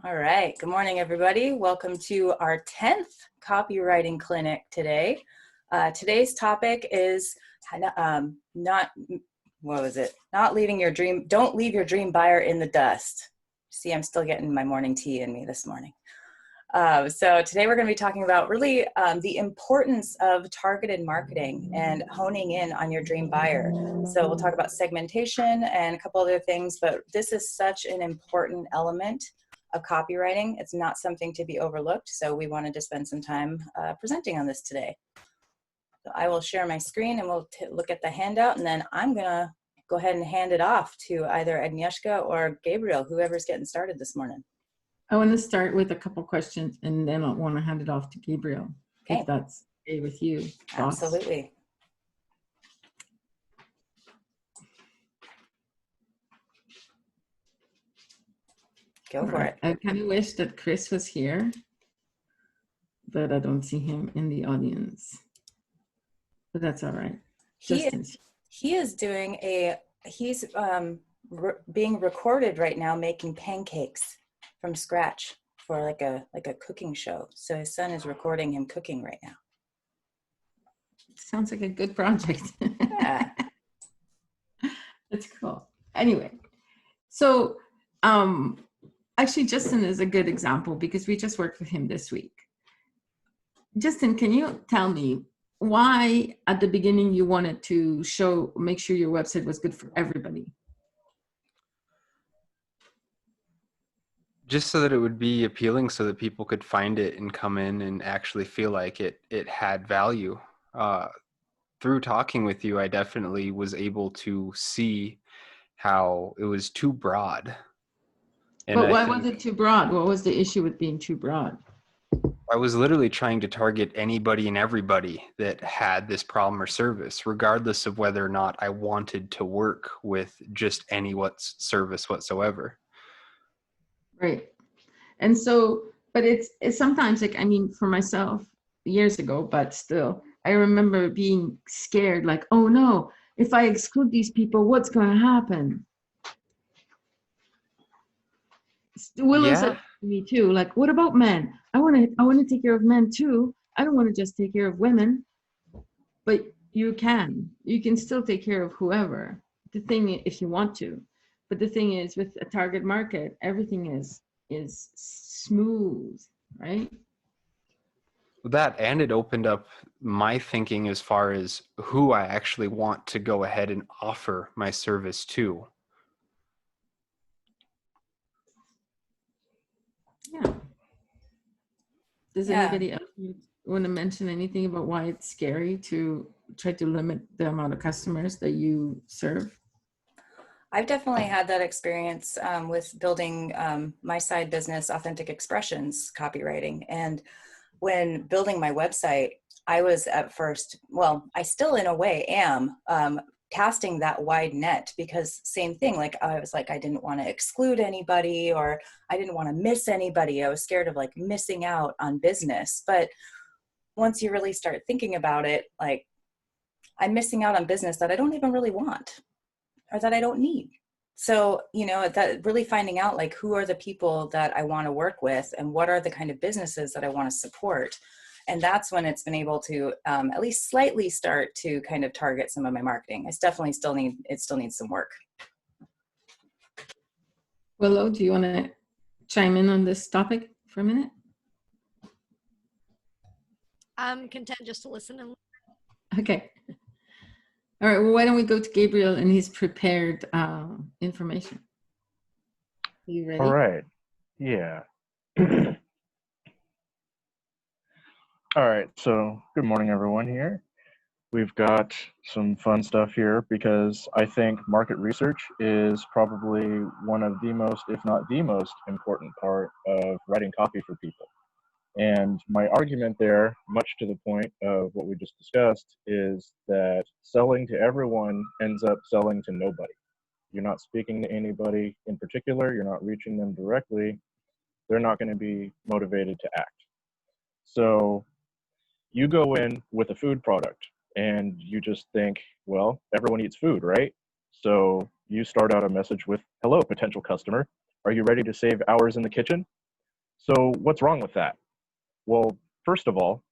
All right. Good morning, everybody. Welcome to our 10th Copywriting Clinic today. Today's topic is not leaving your dream. Don't leave your dream buyer in the dust. See, I'm still getting my morning tea in me this morning. So today we're going to be talking about really the importance of targeted marketing and honing in on your dream buyer. So we'll talk about segmentation and a couple other things, but this is such an important element of copywriting. It's not something to be overlooked. So we wanted to spend some time presenting on this today. So I will share my screen and we'll look at the handout, and then I'm going to go ahead and hand it off to either Agnieszka or Gabriel, whoever's getting started this morning. I want to start with a couple questions and then I want to hand it off to Gabriel, okay, if that's okay with you. Boss. Absolutely. Go for it. I kind of wish that Chris was here, but I don't see him in the audience. But that's all right. He's being recorded right now making pancakes from scratch for like a cooking show. So his son is recording him cooking right now. Sounds like a good project. Yeah. That's cool. Anyway, so actually Justin is a good example because we just worked with him this week. Justin, can you tell me why at the beginning you wanted to make sure your website was good for everybody? Just so that it would be appealing, so that people could find it and come in and actually feel like it had value. Through talking with you, I definitely was able to see how it was too broad. But why was it too broad? What was the issue with being too broad? I was literally trying to target anybody and everybody that had this problem or service, regardless of whether or not I wanted to work with just any service whatsoever. Right. And so, but it's sometimes like, I mean, for myself years ago, but still, I remember being scared, like, oh no, if I exclude these people, what's going to happen? Willow said to me too, like, what about men? I want to take care of men too. I don't want to just take care of women, but you can still take care of whoever. The thing, if you want to, but the thing is, with a target market, everything is smooth, right? That, and it opened up my thinking as far as who I actually want to go ahead and offer my service to. Yeah. Does anybody else want to mention anything about why it's scary to try to limit the amount of customers that you serve? I've definitely had that experience with building my side business, Authentic Expressions Copywriting. And when building my website, I was at first, well, I still in a way am, casting that wide net, because same thing, like I was like, I didn't want to exclude anybody, or I didn't want to miss anybody. I was scared of like missing out on business. But once you really start thinking about it, like I'm missing out on business that I don't even really want, or that I don't need. So, that really finding out like who are the people that I want to work with and what are the kind of businesses that I want to support. And that's when it's been able to at least slightly start to kind of target some of my marketing. It still needs some work. Willow, do you want to chime in on this topic for a minute? I'm content just to listen and okay. All right, well, why don't we go to Gabriel and his prepared information. Are you ready? All right. Yeah. All right, so good morning, everyone here. We've got some fun stuff here because I think market research is probably one of the most, if not the most important part of writing copy for people. And my argument there, much to the point of what we just discussed, is that selling to everyone ends up selling to nobody. You're not speaking to anybody in particular. You're not reaching them directly. They're not going to be motivated to act. So you go in with a food product and you just think, well, everyone eats food, right? So you start out a message with, hello, potential customer. Are you ready to save hours in the kitchen? So what's wrong with that? Well, first of all,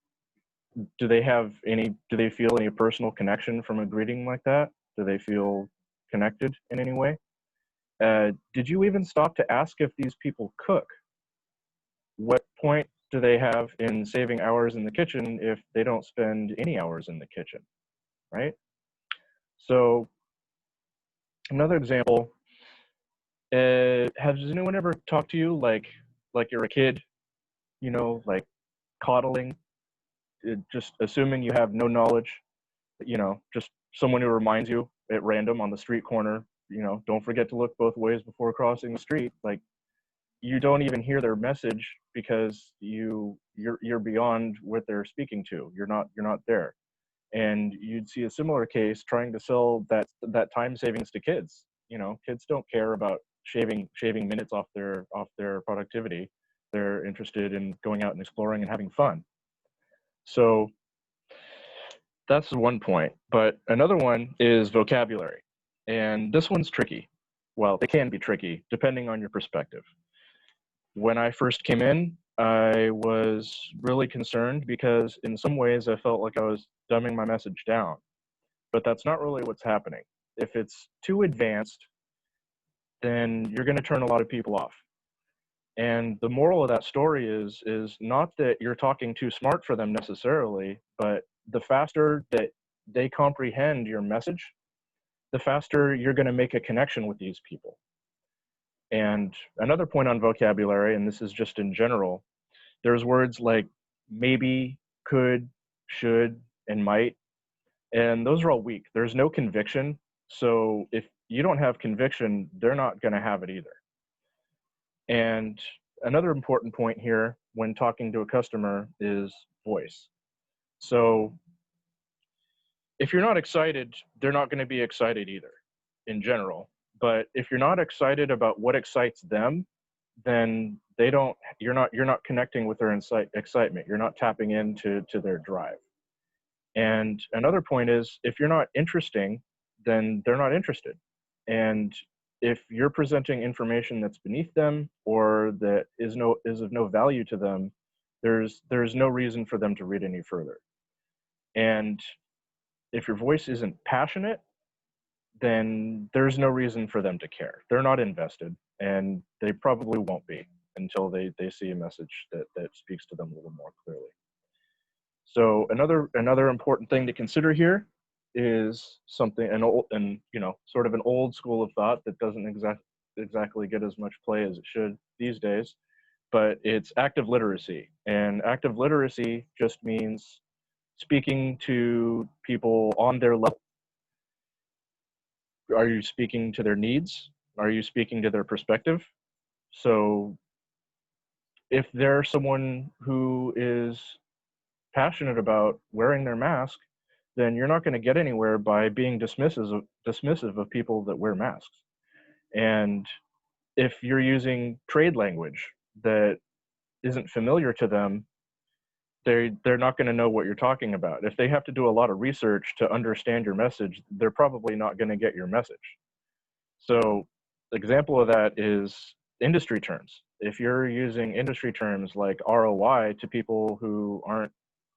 do they feel any personal connection from a greeting like that? Do they feel connected in any way? Did you even stop to ask if these people cook? What point do they have in saving hours in the kitchen if they don't spend any hours in the kitchen, right? So another example, has anyone ever talked to you like you're a kid, you know, like coddling, just assuming you have no knowledge, you know, just someone who reminds you at random on the street corner, you know, don't forget to look both ways before crossing the street. Like, you don't even hear their message because you're beyond what they're speaking to. You're not there. And you'd see a similar case trying to sell that time savings to kids. You know, kids don't care about shaving minutes off their productivity. They're interested in going out and exploring and having fun. So that's one point. But another one is vocabulary. And this one's tricky. Well, it can be tricky depending on your perspective. When I first came in, I was really concerned because in some ways I felt like I was dumbing my message down. But that's not really what's happening. If it's too advanced, then you're going to turn a lot of people off. And the moral of that story is not that you're talking too smart for them necessarily, but the faster that they comprehend your message, the faster you're going to make a connection with these people. And another point on vocabulary, and this is just in general, there's words like maybe, could, should, and might, and those are all weak. There's no conviction. So if you don't have conviction, they're not going to have it either. And another important point here when talking to a customer is voice. So if you're not excited, they're not going to be excited either in general. But if you're not excited about what excites them, then you're not connecting with their excitement. You're not tapping into their drive. And another point is, if you're not interesting, then they're not interested. And if you're presenting information that's beneath them or that is of no value to them, there's no reason for them to read any further. And if your voice isn't passionate, then there's no reason for them to care. They're not invested, and they probably won't be until they see a message that speaks to them a little more clearly. So another important thing to consider here is something, sort of an old school of thought that doesn't exactly get as much play as it should these days, but it's active literacy. And active literacy just means speaking to people on their level. Are you speaking to their needs? Are you speaking to their perspective? So if they're someone who is passionate about wearing their mask, then you're not going to get anywhere by being dismissive of people that wear masks. And if you're using trade language that isn't familiar to them, they're not going to know what you're talking about. If they have to do a lot of research to understand your message, they're probably not going to get your message. So example of that is industry terms. If you're using industry terms like ROI to people who aren't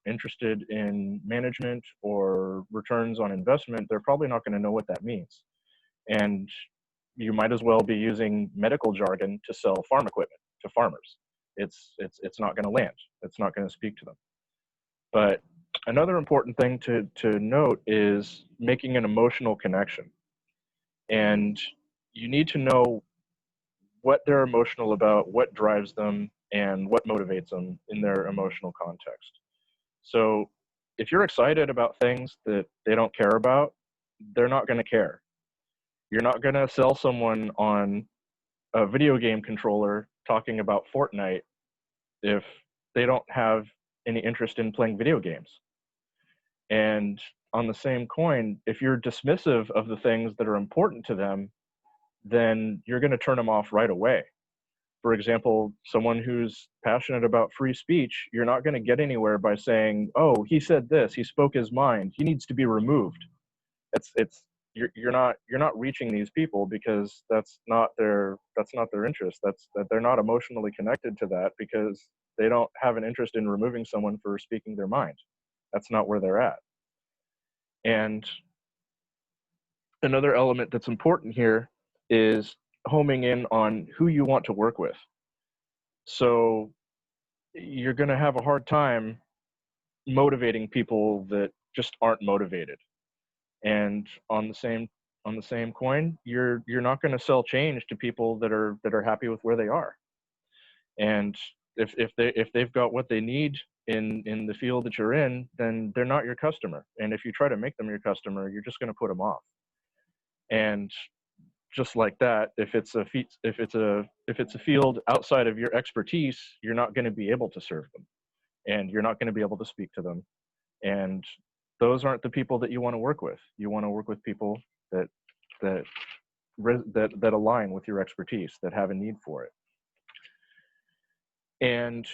interested in management or returns on investment, they're probably not going to know what that means. And you might as well be using medical jargon to sell farm equipment to farmers. It's not going to land. It's not going to speak to them. But another important thing to note is making an emotional connection. And you need to know what they're emotional about, what drives them, and what motivates them in their emotional context. So if you're excited about things that they don't care about, they're not going to care. You're not going to sell someone on a video game controller talking about Fortnite if they don't have any interest in playing video games. And on the same coin, if you're dismissive of the things that are important to them, then you're going to turn them off right away. For example, someone who's passionate about free speech, you're not going to get anywhere by saying, oh, he said this, he spoke his mind, he needs to be removed. you're not reaching these people because that's not their interest. That they're not emotionally connected to that because they don't have an interest in removing someone for speaking their mind. That's not where they're at. And another element that's important here is homing in on who you want to work with. So you're going to have a hard time motivating people that just aren't motivated. And on the same coin, you're not going to sell change to people that are happy with where they are. And if they've got what they need in the field that you're in, then they're not your customer. And if you try to make them your customer, you're just going to put them off. And just like that, if it's a field outside of your expertise, you're not going to be able to serve them, and you're not going to be able to speak to them. And those aren't the people that you want to work with. You want to work with people that align with your expertise, that have a need for it. And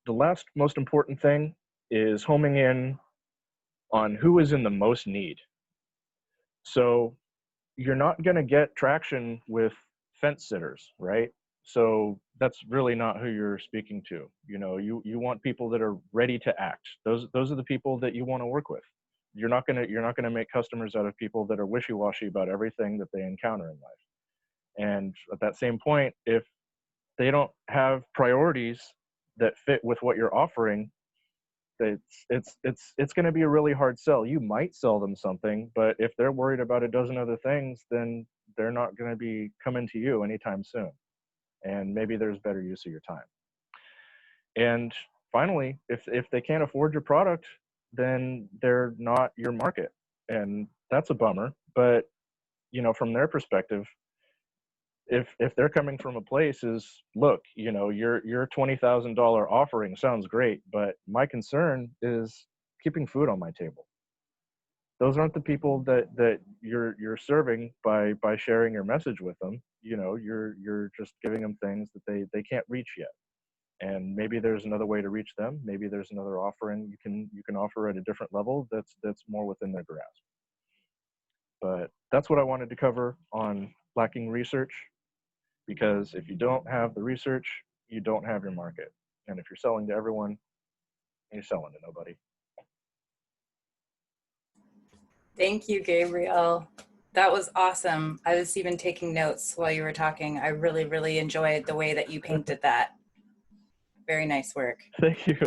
the last most important thing is homing in on who is in the most need. So you're not going to get traction with fence sitters, right? So that's really not who you're speaking to. You know, you want people that are ready to act. Those are the people that you want to work with. You're not going to make customers out of people that are wishy-washy about everything that they encounter in life. And at that same point, if they don't have priorities that fit with what you're offering, it's going to be a really hard sell. You might sell them something, but if they're worried about a dozen other things, then they're not going to be coming to you anytime soon. And maybe there's better use of your time. And finally, if they can't afford your product, then they're not your market. And that's a bummer. But, you know, from their perspective, if they're coming from a place is, look, you know, your $20,000 offering sounds great, but my concern is keeping food on my table. Those aren't the people that you're serving by sharing your message with them. You know, you're just giving them things that they can't reach yet. And maybe there's another way to reach them. Maybe there's another offering you can offer at a different level that's more within their grasp. But that's what I wanted to cover on lacking research. Because if you don't have the research, you don't have your market. And if you're selling to everyone, you're selling to nobody. Thank you, Gabriel. That was awesome. I was even taking notes while you were talking. I really, really enjoyed the way that you painted that. Very nice work. Thank you.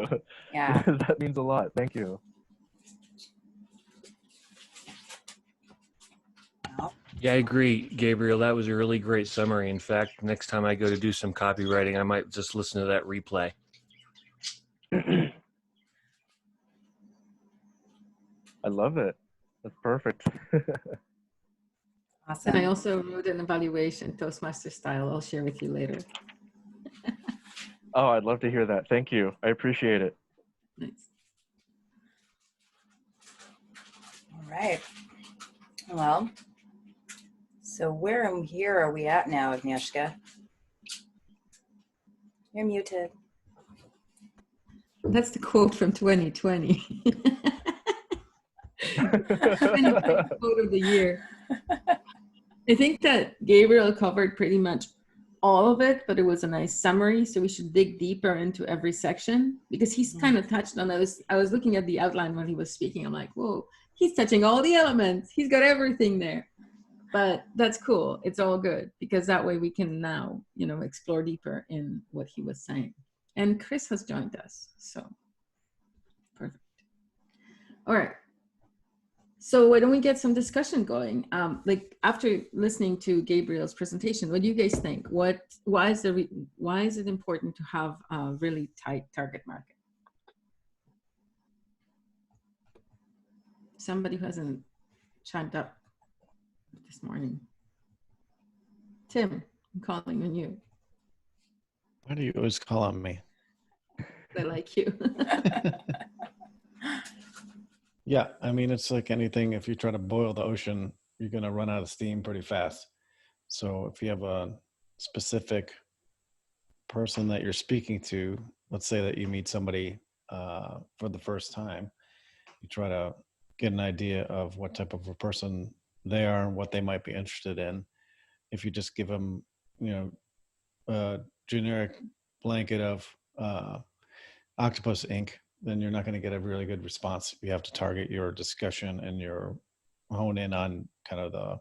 Yeah. That means a lot. Thank you. Yeah, I agree, Gabriel. That was a really great summary. In fact, next time I go to do some copywriting, I might just listen to that replay. I love it. That's perfect. Awesome. And I also wrote an evaluation, Toastmaster style. I'll share with you later. Oh, I'd love to hear that. Thank you. I appreciate it. Nice. All right. Well, so where here are we at now, Agnieszka? You're muted. That's the quote from 2020. 2020 quote of the year. I think that Gabriel covered pretty much all of it, but it was a nice summary. So we should dig deeper into every section because he's kind of touched on those. I was looking at the outline when he was speaking. I'm like, whoa, he's touching all the elements. He's got everything there. But that's cool. It's all good because that way we can now, you know, explore deeper in what he was saying. And Chris has joined us. So perfect. All right. So why don't we get some discussion going? Like after listening to Gabriel's presentation, what do you guys think? Why is it important to have a really tight target market? Somebody who hasn't chimed up this morning. Tim, I'm calling on you. Why do you always call on me? I like you. Yeah, I mean, it's like anything. If you try to boil the ocean, you're going to run out of steam pretty fast. So if you have a specific person that you're speaking to, let's say that you meet somebody for the first time, you try to get an idea of what type of a person they are and what they might be interested in. If you just give them, a generic blanket of octopus ink, then you're not going to get a really good response. You have to target your discussion and your hone in on kind of the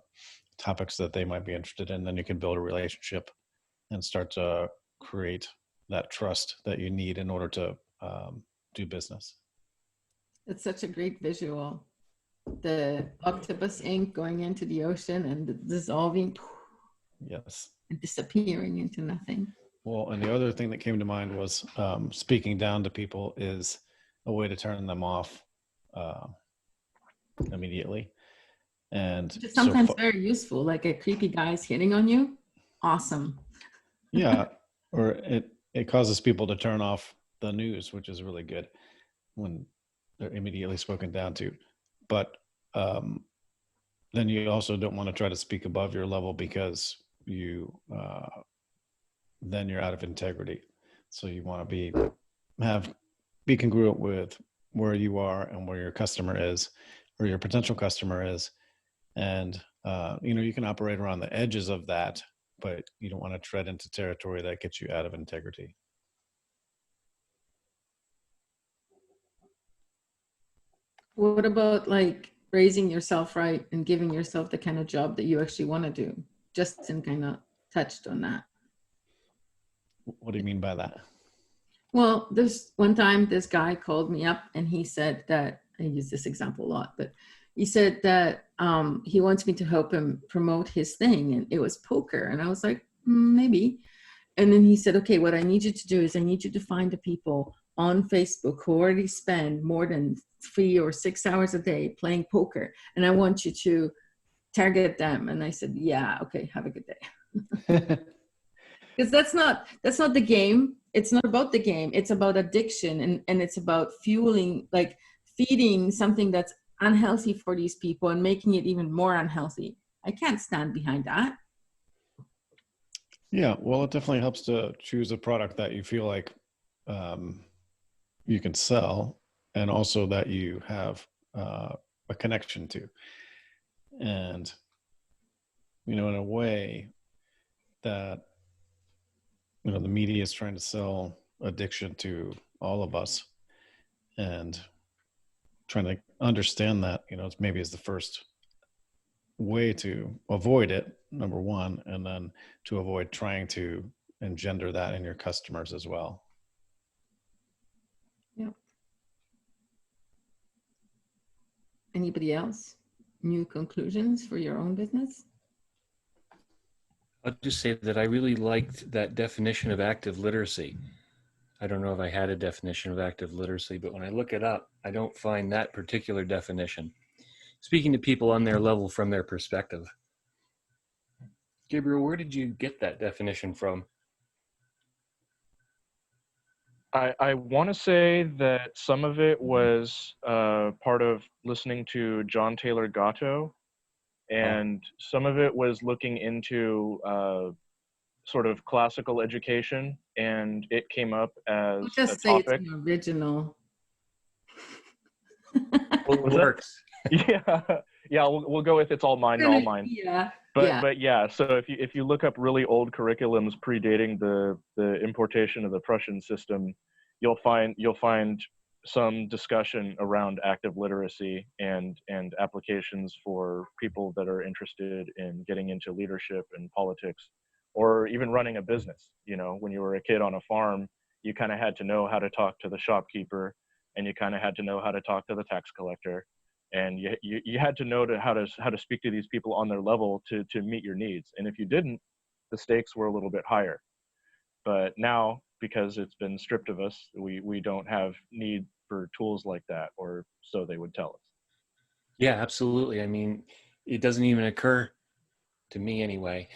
topics that they might be interested in. Then you can build a relationship and start to create that trust that you need in order to do business. It's such a great visual. The octopus ink going into the ocean and dissolving. Yes. And disappearing into nothing. Well, and the other thing that came to mind was speaking down to people is a way to turn them off immediately. And it's sometimes very useful, like a creepy guy's hitting on you. Awesome. Yeah, or it causes people to turn off the news, which is really good when they're immediately spoken down to. But then you also don't want to try to speak above your level, because then you're out of integrity. So you want to be congruent with where you are and where your customer is, or your potential customer is. And you can operate around the edges of that, but you don't want to tread into territory that gets you out of integrity. What about like raising yourself right and giving yourself the kind of job that you actually want to do? Justin kind of touched on that. What do you mean by that? Well, this one time, this guy called me up and he said that, I use this example a lot, but he said that he wants me to help him promote his thing, and it was poker. And I was like, maybe. And then he said, okay, what I need you to do is I need you to find the people on Facebook who already spend more than 3 or 6 hours a day playing poker. And I want you to target them. And I said, yeah, okay, have a good day. Because that's not the game. It's not about the game. It's about addiction, and it's about feeding something that's unhealthy for these people and making it even more unhealthy. I can't stand behind that. Yeah, well, it definitely helps to choose a product that you feel like you can sell, and also that you have a connection to. And, in a way that, the media is trying to sell addiction to all of us, and trying to understand that, it's maybe is the first way to avoid it, number one, and then to avoid trying to engender that in your customers as well. Yeah. Anybody else? New conclusions for your own business? I'll just say that I really liked that definition of active literacy. I don't know if I had a definition of active literacy, but when I look it up, I don't find that particular definition. Speaking to people on their level from their perspective. Gabriel, where did you get that definition from? I want to say that some of it was part of listening to John Taylor Gatto, and some of it was looking into sort of classical education, and it came up as just a say topic. it's an original. Well, it works. Yeah, we'll go with it's all mine, all mine. Yeah. But yeah, so if you look up really old curriculums predating the importation of the Prussian system, you'll find some discussion around active literacy and applications for people that are interested in getting into leadership and politics, or even running a business. When you were a kid on a farm, you kind of had to know how to talk to the shopkeeper, and you kind of had to know how to talk to the tax collector, and you had to know how to speak to these people on their level to meet your needs. And if you didn't, the stakes were a little bit higher. But now, because it's been stripped of us, we don't have need for tools like that, or so they would tell us. Yeah, absolutely. I mean, it doesn't even occur to me anyway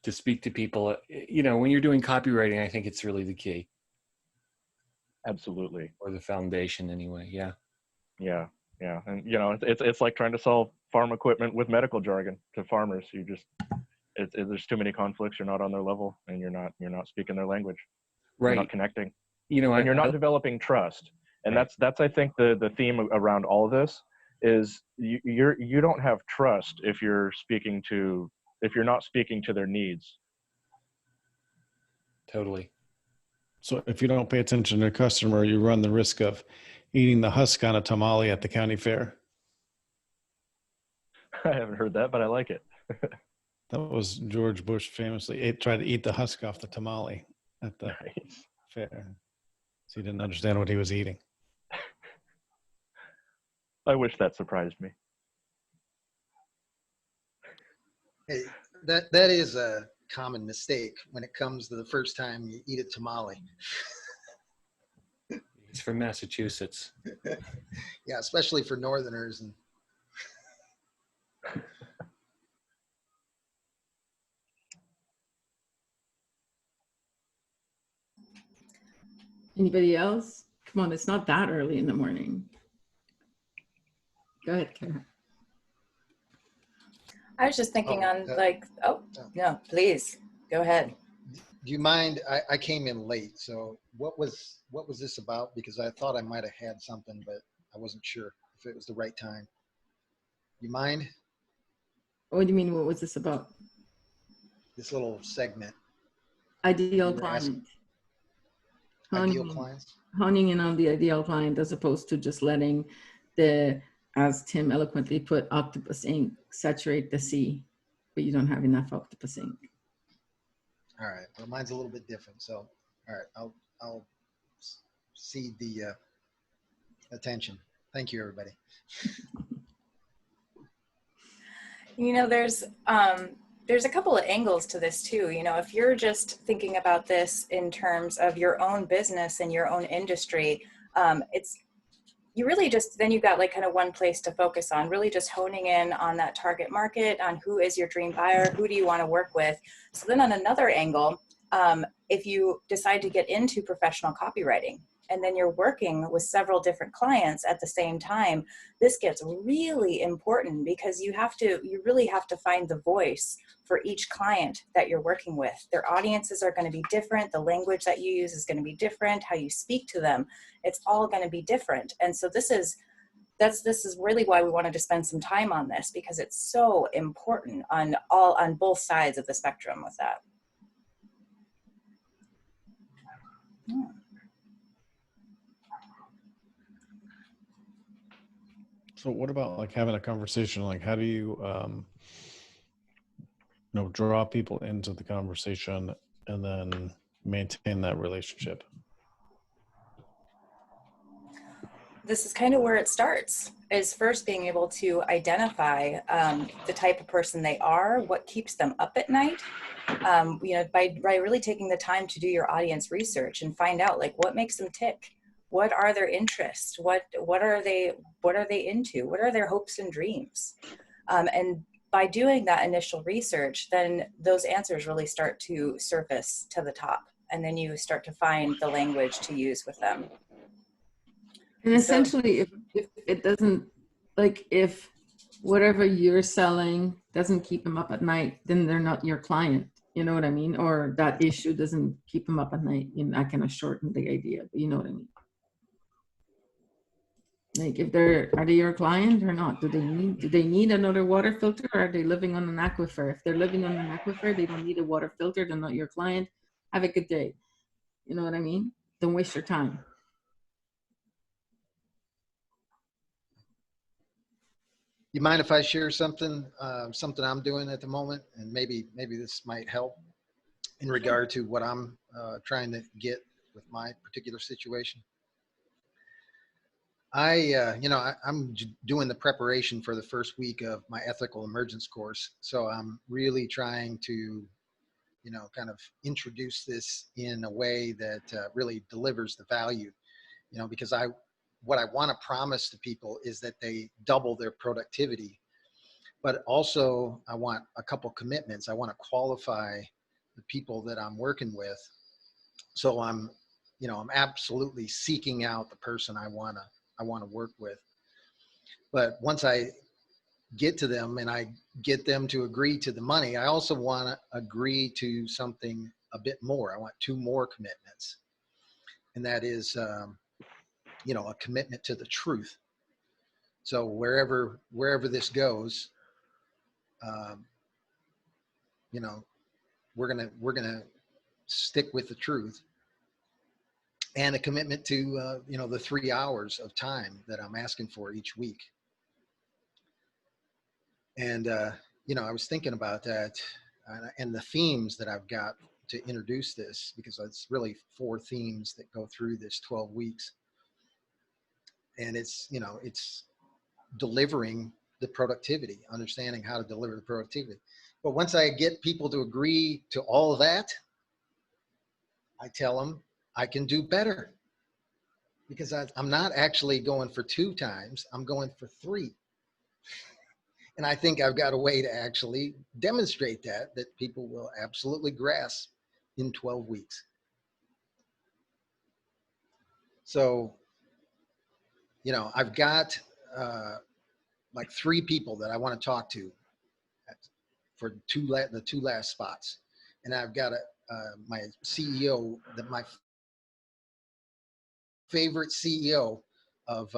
to speak to people. When you're doing copywriting, I think it's really the key. Absolutely. Or the foundation anyway. Yeah. Yeah. And it's like trying to sell farm equipment with medical jargon to farmers. There's too many conflicts. You're not on their level, and you're not speaking their language. Right. You're not connecting. And you're not developing trust. And right. that's I think the theme around all of this is you don't have trust if you're not speaking to their needs. Totally. So if you don't pay attention to the customer, you run the risk of eating the husk on a tamale at the county fair. I haven't heard that, but I like it. That was George Bush famously tried to eat the husk off the tamale at the Nice. fair. So he didn't understand what he was eating. I wish that surprised me. Hey, that is a common mistake when it comes to the first time you eat a tamale. It's from Massachusetts. Yeah, especially for Northerners. And Anybody else? Come on, it's not that early in the morning. Go ahead, Kara. I was just thinking oh. No, please go ahead. Do you mind? I came in late, so what was this about? Because I thought I might have had something, but I wasn't sure if it was the right time. You mind? What do you mean? What was this about? This little segment. Ideal You were asking- client. Ideal clients. Honing in on the ideal client as opposed to just letting the, as Tim eloquently put, octopus ink saturate the sea, but you don't have enough octopus ink. All right. Well, mine's a little bit different. So, all right, I'll cede the attention. Thank you, everybody. You know, there's a couple of angles to this too. You know, if you're just thinking about this in terms of your own business and your own industry, you really just, then you've got like kind of one place to focus on, really just honing in on that target market, on who is your dream buyer, who do you want to work with. So then on another angle, if you decide to get into professional copywriting, and then you're working with several different clients at the same time, this gets really important because you really have to find the voice for each client that you're working with. Their audiences are going to be different. The language that you use is going to be different. How you speak to them, it's all going to be different. And so this is really why we wanted to spend some time on this, because it's so important on both sides of the spectrum with that. So what about like having a conversation? Like how do you, draw people into the conversation and then maintain that relationship? This is kind of where it starts, is first being able to identify the type of person they are, what keeps them up at night, by really taking the time to do your audience research and find out like what makes them tick. What are their interests? What are they into? What are their hopes and dreams? And by doing that initial research, then those answers really start to surface to the top. And then you start to find the language to use with them. And essentially, if it doesn't, like if whatever you're selling doesn't keep them up at night, then they're not your client. You know what I mean? Or that issue doesn't keep them up at night. I kind of shorten the idea, but you know what I mean? Like if are they your client or not? Do they need another water filter, or are they living on an aquifer? If they're living on an aquifer, they don't need a water filter. They're not your client. Have a good day. You know what I mean? Don't waste your time. You mind if I share something I'm doing at the moment, and maybe this might help in regard to what I'm trying to get with my particular situation? I'm doing the preparation for the first week of my ethical emergence course. So I'm really trying to, kind of introduce this in a way that really delivers the value, because what I want to promise to people is that they double their productivity, but also I want a couple commitments. I want to qualify the people that I'm working with. So I'm absolutely seeking out the person I want to work with. But once I get to them and I get them to agree to the money, I also want to agree to something a bit more. I want 2 more commitments. And that is, a commitment to the truth. So wherever this goes, you know, we're gonna stick with the truth and a commitment to you know, the 3 hours of time that I'm asking for each week. And you know, I was thinking about that and the themes that I've got to introduce this, because it's really 4 themes that go through this 12 weeks. And it's, you know, it's delivering the productivity, understanding how to deliver the productivity. But once I get people to agree to all of that, I tell them I can do better, because I'm not actually going for 2 times, I'm going for 3. And I think I've got a way to actually demonstrate that people will absolutely grasp in 12 weeks. So, you know, I've got like 3 people that I want to talk to for the 2 last spots. And I've got my CEO, my favorite CEO of,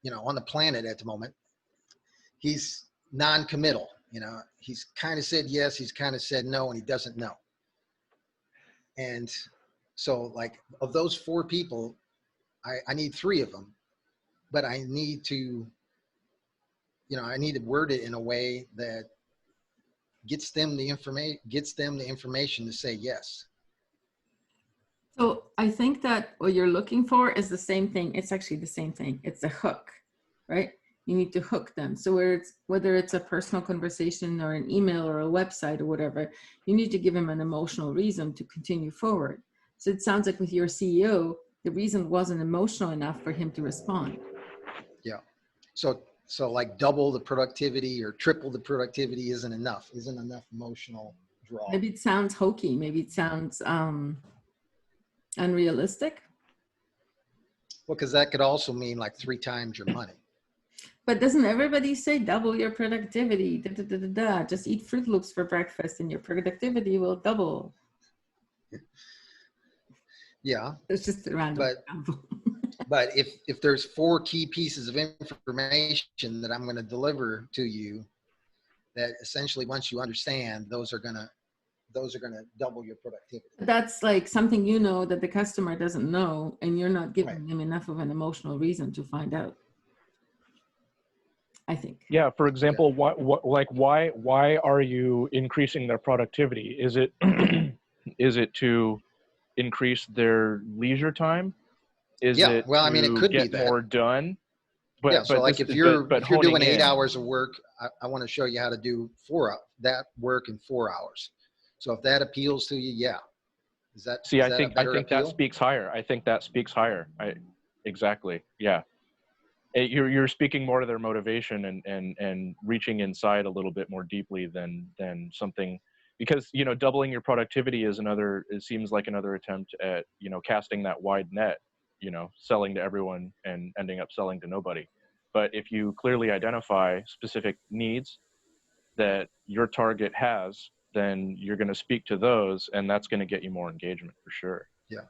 you know, on the planet at the moment. He's non-committal, you know, he's kind of said yes, he's kind of said no, and he doesn't know. And so, like, of those 4 people, I need 3 of them, but I need to, you know, I need to word it in a way that gets them the information to say yes. So I think that what you're looking for is the same thing. It's actually the same thing. It's a hook, right? You need to hook them. So whether it's a personal conversation or an email or a website or whatever, you need to give them an emotional reason to continue forward. So it sounds like with your CEO, the reason wasn't emotional enough for him to respond. Yeah. So like double the productivity or triple the productivity isn't enough emotional draw. Maybe it sounds hokey. Maybe it sounds unrealistic. Well, because that could also mean like 3 times your money. But doesn't everybody say double your productivity? Da, da, da, da, da. Just eat Fruit Loops for breakfast and your productivity will double. Yeah. It's just a random example. But if there's 4 key pieces of information that I'm going to deliver to you, that essentially once you understand, those are going to double your productivity. That's like something, you know, that the customer doesn't know, and you're not giving them enough of an emotional reason to find out, I think. Yeah. For example, why are you increasing their productivity? Is it is it to increase their leisure time? Is it well, I mean, it could get be that. more done? But, yeah. So but like this, if you're doing 8 in, hours of work, I want to show you how to do that work in 4 hours. So if that appeals to you, yeah. I think that speaks higher. I think that speaks higher. Exactly. Yeah. You're speaking more to their motivation and reaching inside a little bit more deeply than something, because, you know, doubling your productivity is it seems like another attempt at, you know, casting that wide net, you know, selling to everyone and ending up selling to nobody. But if you clearly identify specific needs that your target has, then you're going to speak to those, and that's going to get you more engagement for sure. Yeah.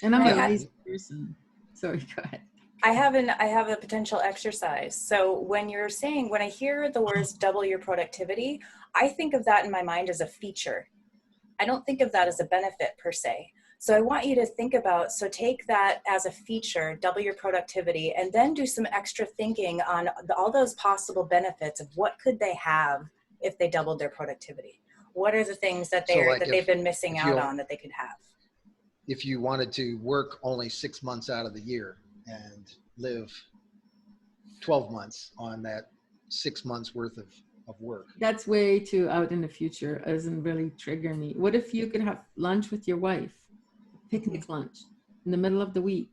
And I'm a lazy person. Sorry, go ahead. I have a potential exercise. So when I hear the words double your productivity, I think of that in my mind as a feature. I don't think of that as a benefit per se. So I want you to think about, so take that as a feature, double your productivity, and then do some extra thinking on all those possible benefits of what could they have if they doubled their productivity. What are the things that they've been missing out on that they could have? If you wanted to work only 6 months out of the year and live 12 months on that 6 months worth of work. That's way too out in the future. It doesn't really trigger me. What if you could have lunch with your wife, picnic lunch in the middle of the week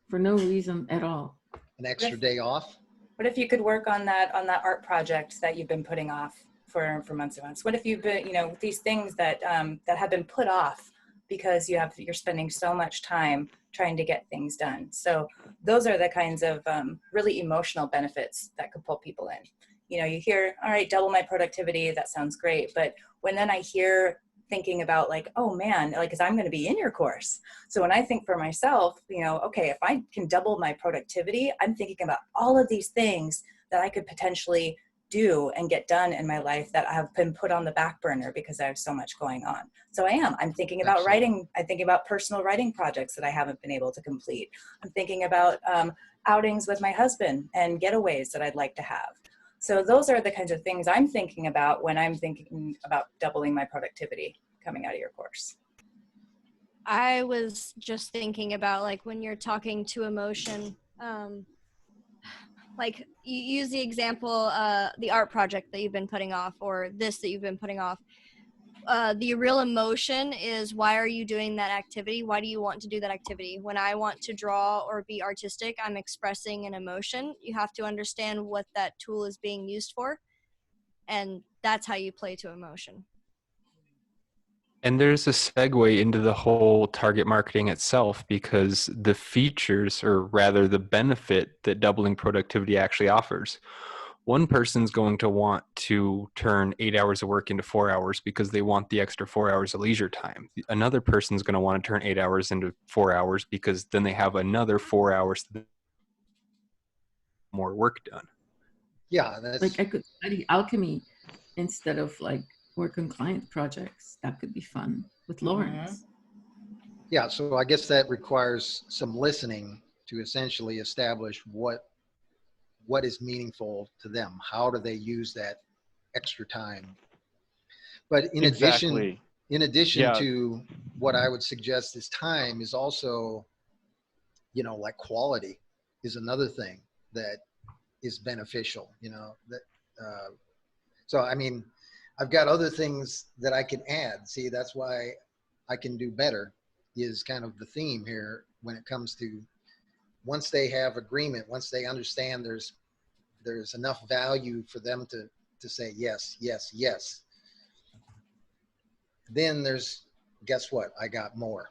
for no reason at all? An extra day off? What if you could work on that art project that you've been putting off for months and months? What if you've been, you know, these things that that have been put off because you're spending so much time trying to get things done? So those are the kinds of really emotional benefits that could pull people in. You know, you hear, all right, double my productivity, that sounds great. But when then I hear thinking about like, oh man, like, 'cause I'm going to be in your course. So when I think for myself, you know, okay, if I can double my productivity, I'm thinking about all of these things that I could potentially do and get done in my life that have been put on the back burner because I have so much going on. So I'm thinking about Absolutely. writing. I'm thinking about personal writing projects that I haven't been able to complete. I'm thinking about outings with my husband and getaways that I'd like to have. So those are the kinds of things I'm thinking about when I'm thinking about doubling my productivity coming out of your course. I was just thinking about like when you're talking to emotion, like you use the example, the art project that you've been putting off, or this that you've been putting off. The real emotion is, why are you doing that activity? Why do you want to do that activity? When I want to draw or be artistic, I'm expressing an emotion. You have to understand what that tool is being used for, and that's how you play to emotion. And there's a segue into the whole target marketing itself, because the features, or rather the benefit that doubling productivity actually offers. One person's going to want to turn 8 hours of work into 4 hours because they want the extra 4 hours of leisure time. Another person's going to want to turn 8 hours into 4 hours because then they have another 4 hours more work done. Yeah, that's Like I could study alchemy instead of like work on client projects. That could be fun with Lawrence. yeah. So I guess that requires some listening to essentially establish what is meaningful to them. How do they use that extra time? But in Exactly. addition Yeah. to what I would suggest is time, is also, you know, like quality is another thing that is beneficial, you know, that, so, I mean, I've got other things that I can add. See, that's why I can do better is kind of the theme here when it comes to, once they have agreement, once they understand there's enough value for them to say yes, yes, yes. Then there's, guess what? I got more.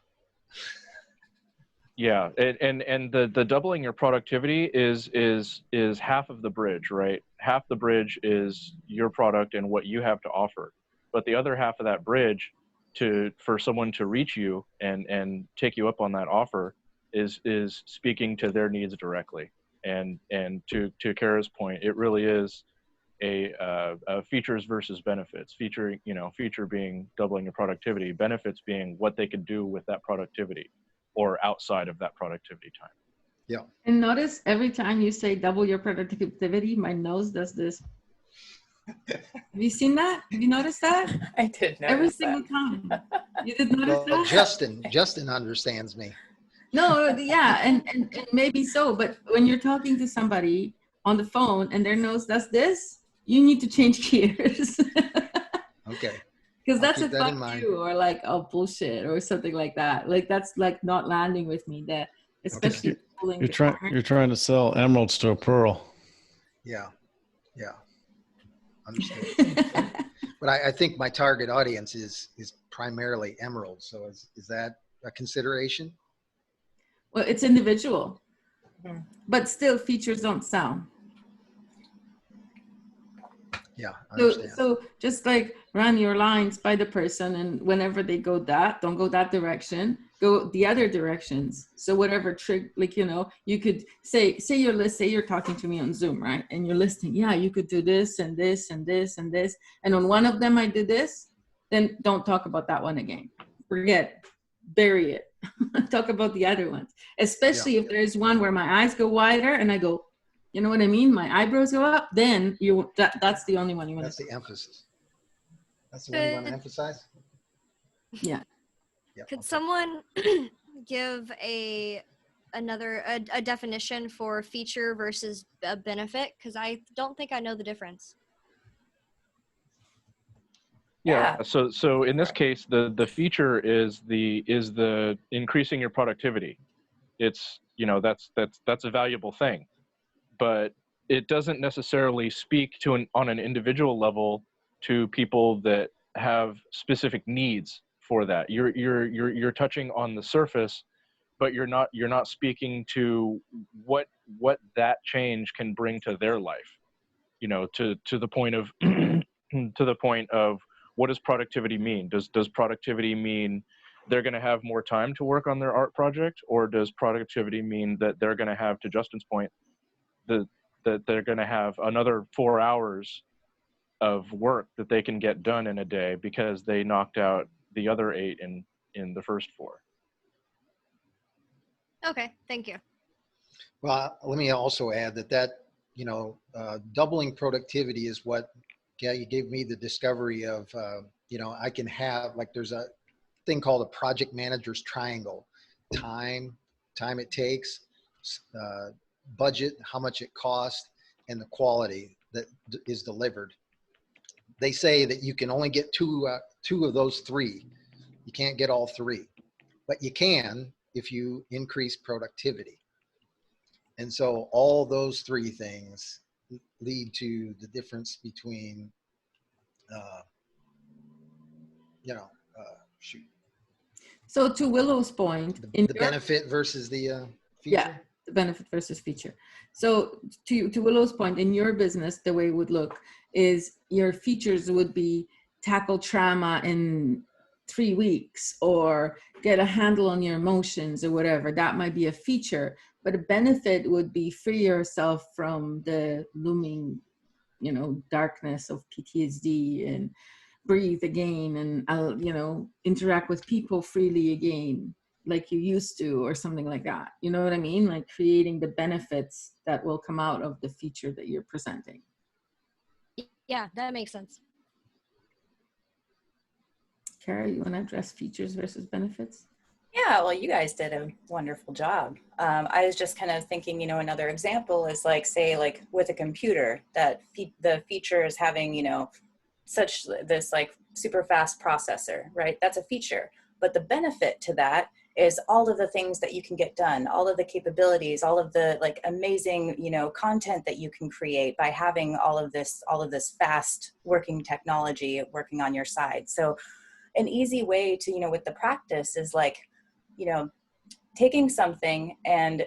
Yeah, and the doubling your productivity is half of the bridge, right? Half the bridge is your product and what you have to offer, but the other half of that bridge, for someone to reach you and take you up on that offer, is speaking to their needs directly. And to Kara's point, it really is a features versus benefits. Feature being doubling your productivity, benefits being what they could do with that productivity or outside of that productivity time. Yeah. And notice every time you say double your productivity, my nose does this. Have you seen that? Have you noticed that? I did notice Every that. single time. You did notice Well, that? Justin understands me. No, yeah, and maybe so, but when you're talking to somebody on the phone and their nose does this, you need to change gears. Okay. Because that's a keep that in fuck mind. you, or like, oh, bullshit, or something like that. Like, that's like not landing with me, that especially pulling You're the trying to sell emeralds to a pearl. Yeah. Yeah. Understood. But I think my target audience is primarily emeralds. So is that a consideration? Well, it's individual, but still features don't sound. Yeah, I understand. So just like run your lines by the person, and whenever they go don't go that direction, go the other directions. So whatever trick, like, you know, you could say you're talking to me on Zoom, right? And you're listening. Yeah, you could do this and this and this and this. And on one of them I did this, then don't talk about that one again. Forget, bury it. Talk about the other ones. Especially if there's one where my eyes go wider and I go, you know what I mean? My eyebrows go up, then that's the only one you want That's to. the emphasis. That's the one you want to emphasize? Yeah. Could someone give a definition for feature versus a benefit? Because I don't think I know the difference. Yeah. So in this case, the feature is the increasing your productivity. It's, you know, that's a valuable thing, but it doesn't necessarily speak to on an individual level to people that have specific needs for that. You're touching on the surface, but you're not speaking to what that change can bring to their life. You know, to the point of to the point of what does productivity mean? Does productivity mean they're going to have more time to work on their art project, or does productivity mean that they're going to have, to Justin's point, that they're going to have another 4 hours of work that they can get done in a day because they knocked out the other 8 in the first 4? Okay, thank you. Well, let me also add that doubling productivity is what you gave me the discovery of. I can have, like, there's a thing called a project manager's triangle: time it takes, budget, how much it costs, and the quality that is delivered. They say that you can only get two of those 3. You can't get all 3, but you can if you increase productivity. And so all those 3 things lead to the difference between, So to Willow's point, the benefit versus the feature. Yeah, the benefit versus feature. So to Willow's point, in your business, the way it would look is your features would be tackle trauma in 3 weeks, or get a handle on your emotions, or whatever. That might be a feature, but a benefit would be free yourself from the looming, darkness of PTSD, and breathe again, and interact with people freely again, like you used to, or something like that. You know what I mean? Like creating the benefits that will come out of the feature that you're presenting. Yeah, that makes sense. Kara, you want to address features versus benefits? Yeah, well, you guys did a wonderful job. I was just kind of thinking, another example is like, say, like with a computer, that the feature is having, such this like super fast processor, right? That's a feature. But the benefit to that is all of the things that you can get done, all of the capabilities, all of the like amazing, content that you can create by having all of this fast working technology working on your side. So an easy way to, with the practice is like, taking something and,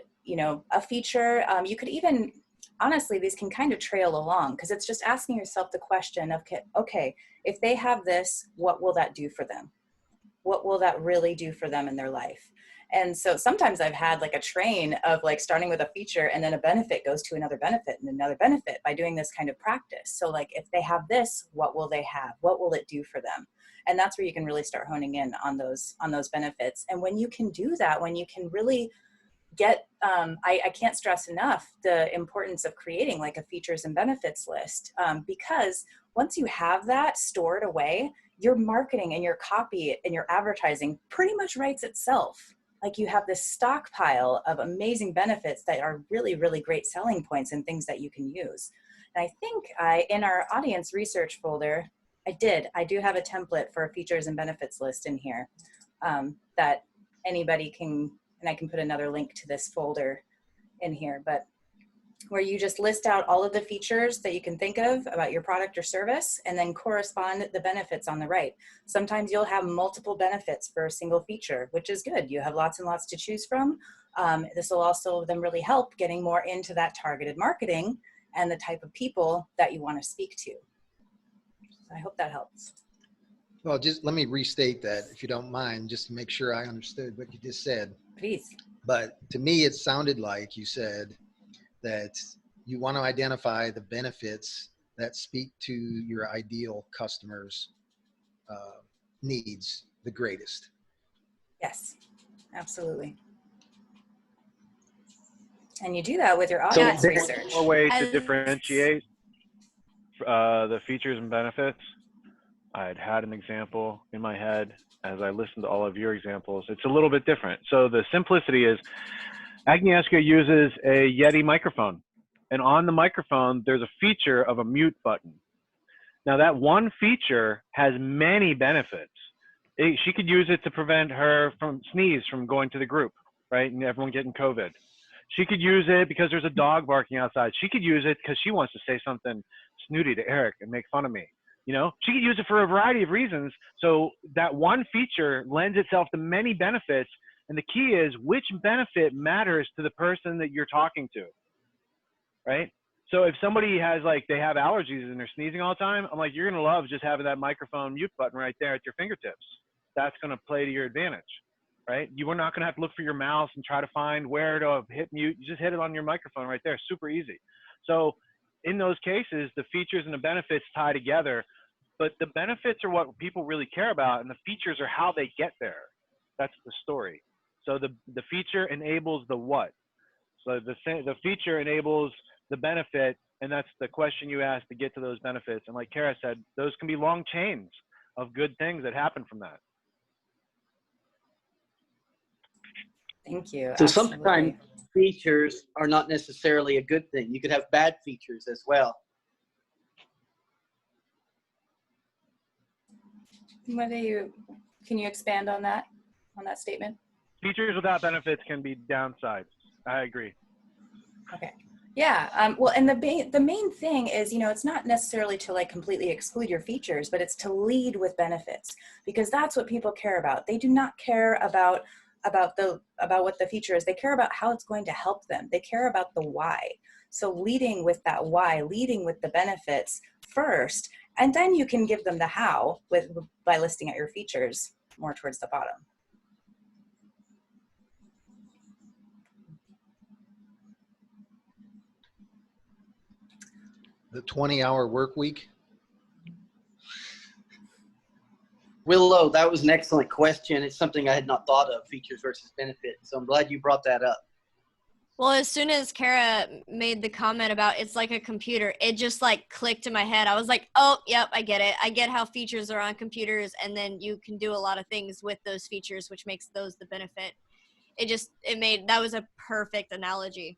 a feature, you could even, honestly, these can kind of trail along, because it's just asking yourself the question of, okay, if they have this, what will that do for them? What will that really do for them in their life? And so sometimes I've had like a train of like starting with a feature, and then a benefit goes to another benefit and another benefit by doing this kind of practice. So like, if they have this, what will they have? What will it do for them? And that's where you can really start honing in on those benefits. And when you can do that, when you can really get, I can't stress enough the importance of creating like a features and benefits list, because once you have that stored away, your marketing and your copy and your advertising pretty much writes itself. Like, you have this stockpile of amazing benefits that are really, really great selling points and things that you can use. And I think in our audience research folder, I do have a template for a features and benefits list in here, that anybody can, and I can put another link to this folder in here, but where you just list out all of the features that you can think of about your product or service, and then correspond the benefits on the right. Sometimes you'll have multiple benefits for a single feature, which is good. You have lots and lots to choose from. This will also then really help getting more into that targeted marketing and the type of people that you want to speak to. I hope that helps. Well, just let me restate that, if you don't mind, just to make sure I understood what you just said. Please. But to me, it sounded like you said that you want to identify the benefits that speak to your ideal customers' needs the greatest. Yes, absolutely. And you do that with your audience research. A way to differentiate the features and benefits. I'd had an example in my head as I listened to all of your examples. It's a little bit different. So the simplicity is, Agnieszka uses a Yeti microphone, and on the microphone, there's a feature of a mute button. Now that one feature has many benefits. She could use it to prevent her from going to the group, right? And everyone getting COVID. She could use it because there's a dog barking outside. She could use it because she wants to say something snooty to Eric and make fun of me. She could use it for a variety of reasons. So that one feature lends itself to many benefits. And the key is which benefit matters to the person that you're talking to, right? So if somebody has like, they have allergies and they're sneezing all the time, I'm like, you're going to love just having that microphone mute button right there at your fingertips. That's going to play to your advantage, right? You are not going to have to look for your mouse and try to find where to hit mute. You just hit it on your microphone right there. Super easy. So in those cases, the features and the benefits tie together, but the benefits are what people really care about, and the features are how they get there. That's the story. So the feature enables the what. So the feature enables the benefit, and that's the question you ask to get to those benefits. And like Kara said, those can be long chains of good things that happen from that. Thank you. So Absolutely. sometimes features are not necessarily a good thing. You could have bad features as well. Can you expand on that statement? Features without benefits can be downsides. I agree. Okay. Yeah. Well, and the main thing is, it's not necessarily to like completely exclude your features, but it's to lead with benefits, because that's what people care about. They do not care about what the feature is. They care about how it's going to help them. They care about the why. So leading with that why, leading with the benefits first, and then you can give them the how by listing out your features more towards the bottom. The 20-hour work week. Willow, that was an excellent question. It's something I had not thought of, features versus benefits. So I'm glad you brought that up. Well, as soon as Kara made the comment about it's like a computer, it just like clicked in my head. I was like, oh, yep, I get it. I get how features are on computers, and then you can do a lot of things with those features, which makes those the benefit. That was a perfect analogy.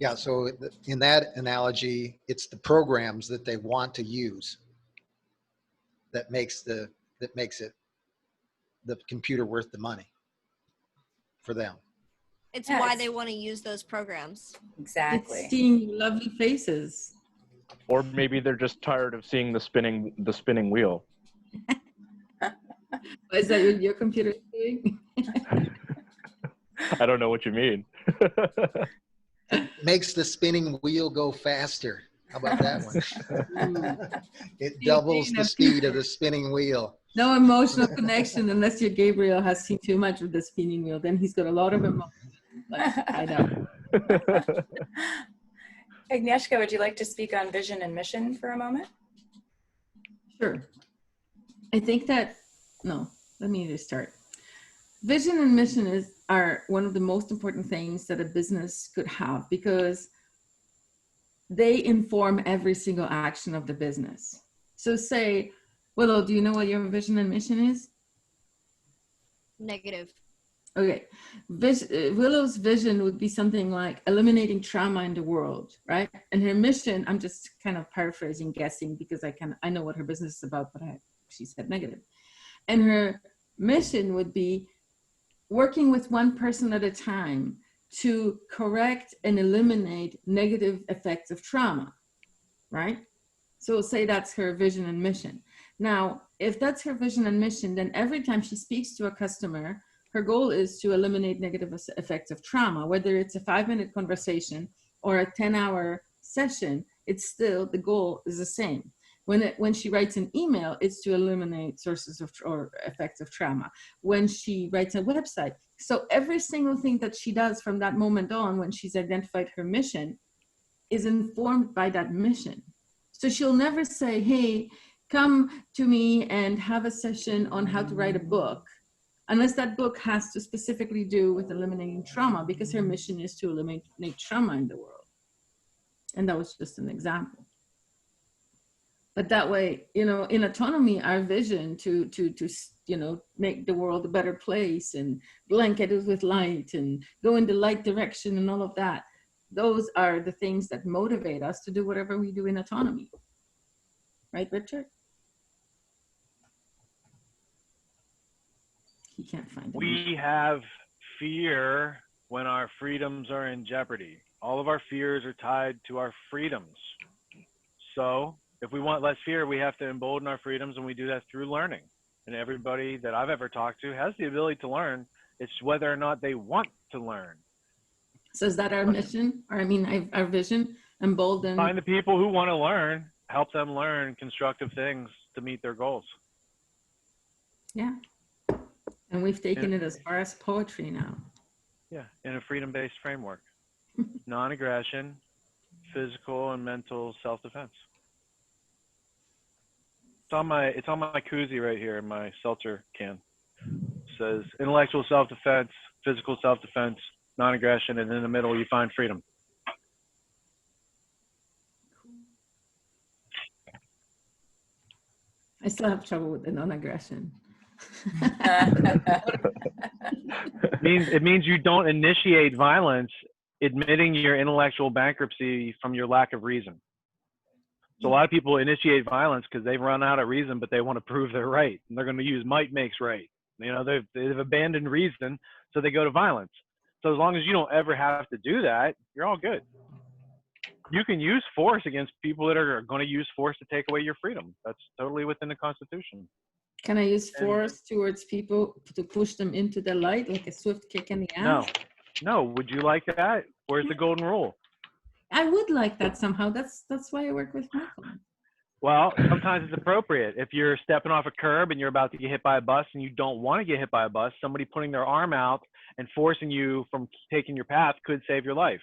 Yeah, so in that analogy, it's the programs that they want to use that makes it the computer worth the money for them. It's why they want to use those programs. Exactly. It's seeing lovely faces. Or maybe they're just tired of seeing the spinning wheel. Is that what your computer doing? I don't know what you mean. Makes the spinning wheel go faster. How about that one? It doubles the speed of the spinning wheel. No emotional connection unless your Gabriel has seen too much of the spinning wheel. Then he's got a lot of emotion. Like, I know. Agnieszka, would you like to speak on vision and mission for a moment? Sure. I think let me just start. Vision and mission are one of the most important things that a business could have, because they inform every single action of the business. So say, Willow, do you know what your vision and mission is? Negative. Okay. Willow's vision would be something like eliminating trauma in the world, right? And her mission, I'm just kind of paraphrasing, guessing, because I know what her business is about, but she said negative. And her mission would be working with one person at a time to correct and eliminate negative effects of trauma, right? So say that's her vision and mission. Now, if that's her vision and mission, then every time she speaks to a customer, her goal is to eliminate negative effects of trauma. Whether it's a 5-minute conversation or a 10-hour session, it's still, the goal is the same. When she writes an email, it's to eliminate sources of or effects of trauma. When she writes a website, so every single thing that she does from that moment on, when she's identified her mission, is informed by that mission. So she'll never say, hey, come to me and have a session on how to write a book, unless that book has to specifically do with eliminating trauma, because her mission is to eliminate trauma in the world. And that was just an example. But that way, in autonomy, our vision to make the world a better place and blanket it with light and go in the light direction and all of that, those are the things that motivate us to do whatever we do in autonomy. Right, Richard? He can't find it. We have fear when our freedoms are in jeopardy. All of our fears are tied to our freedoms. So if we want less fear, we have to embolden our freedoms, and we do that through learning. And everybody that I've ever talked to has the ability to learn. It's whether or not they want to learn. So is that our mission? Or I mean, our vision? Embolden. Find the people who want to learn, help them learn constructive things to meet their goals. Yeah. And we've taken it as far as poetry now. Yeah, in a freedom-based framework. Non-aggression, physical and mental self-defense. It's on my koozie right here in my seltzer can. It says intellectual self-defense, physical self-defense, non-aggression, and in the middle you find freedom. I still have trouble with the non-aggression. It means you don't initiate violence, admitting your intellectual bankruptcy from your lack of reason. So a lot of people initiate violence because they've run out of reason, but they want to prove they're right, and they're going to use might makes right. You know, they've abandoned reason, so they go to violence. So as long as you don't ever have to do that, you're all good. You can use force against people that are going to use force to take away your freedom. That's totally within the Constitution. Can I use force towards people to push them into the light, like a swift kick in the ass? No. Would you like that? Where's the golden rule? I would like that somehow. That's why I work with Michael. Well, sometimes it's appropriate. If you're stepping off a curb and you're about to get hit by a bus and you don't want to get hit by a bus, somebody putting their arm out and forcing you from taking your path could save your life.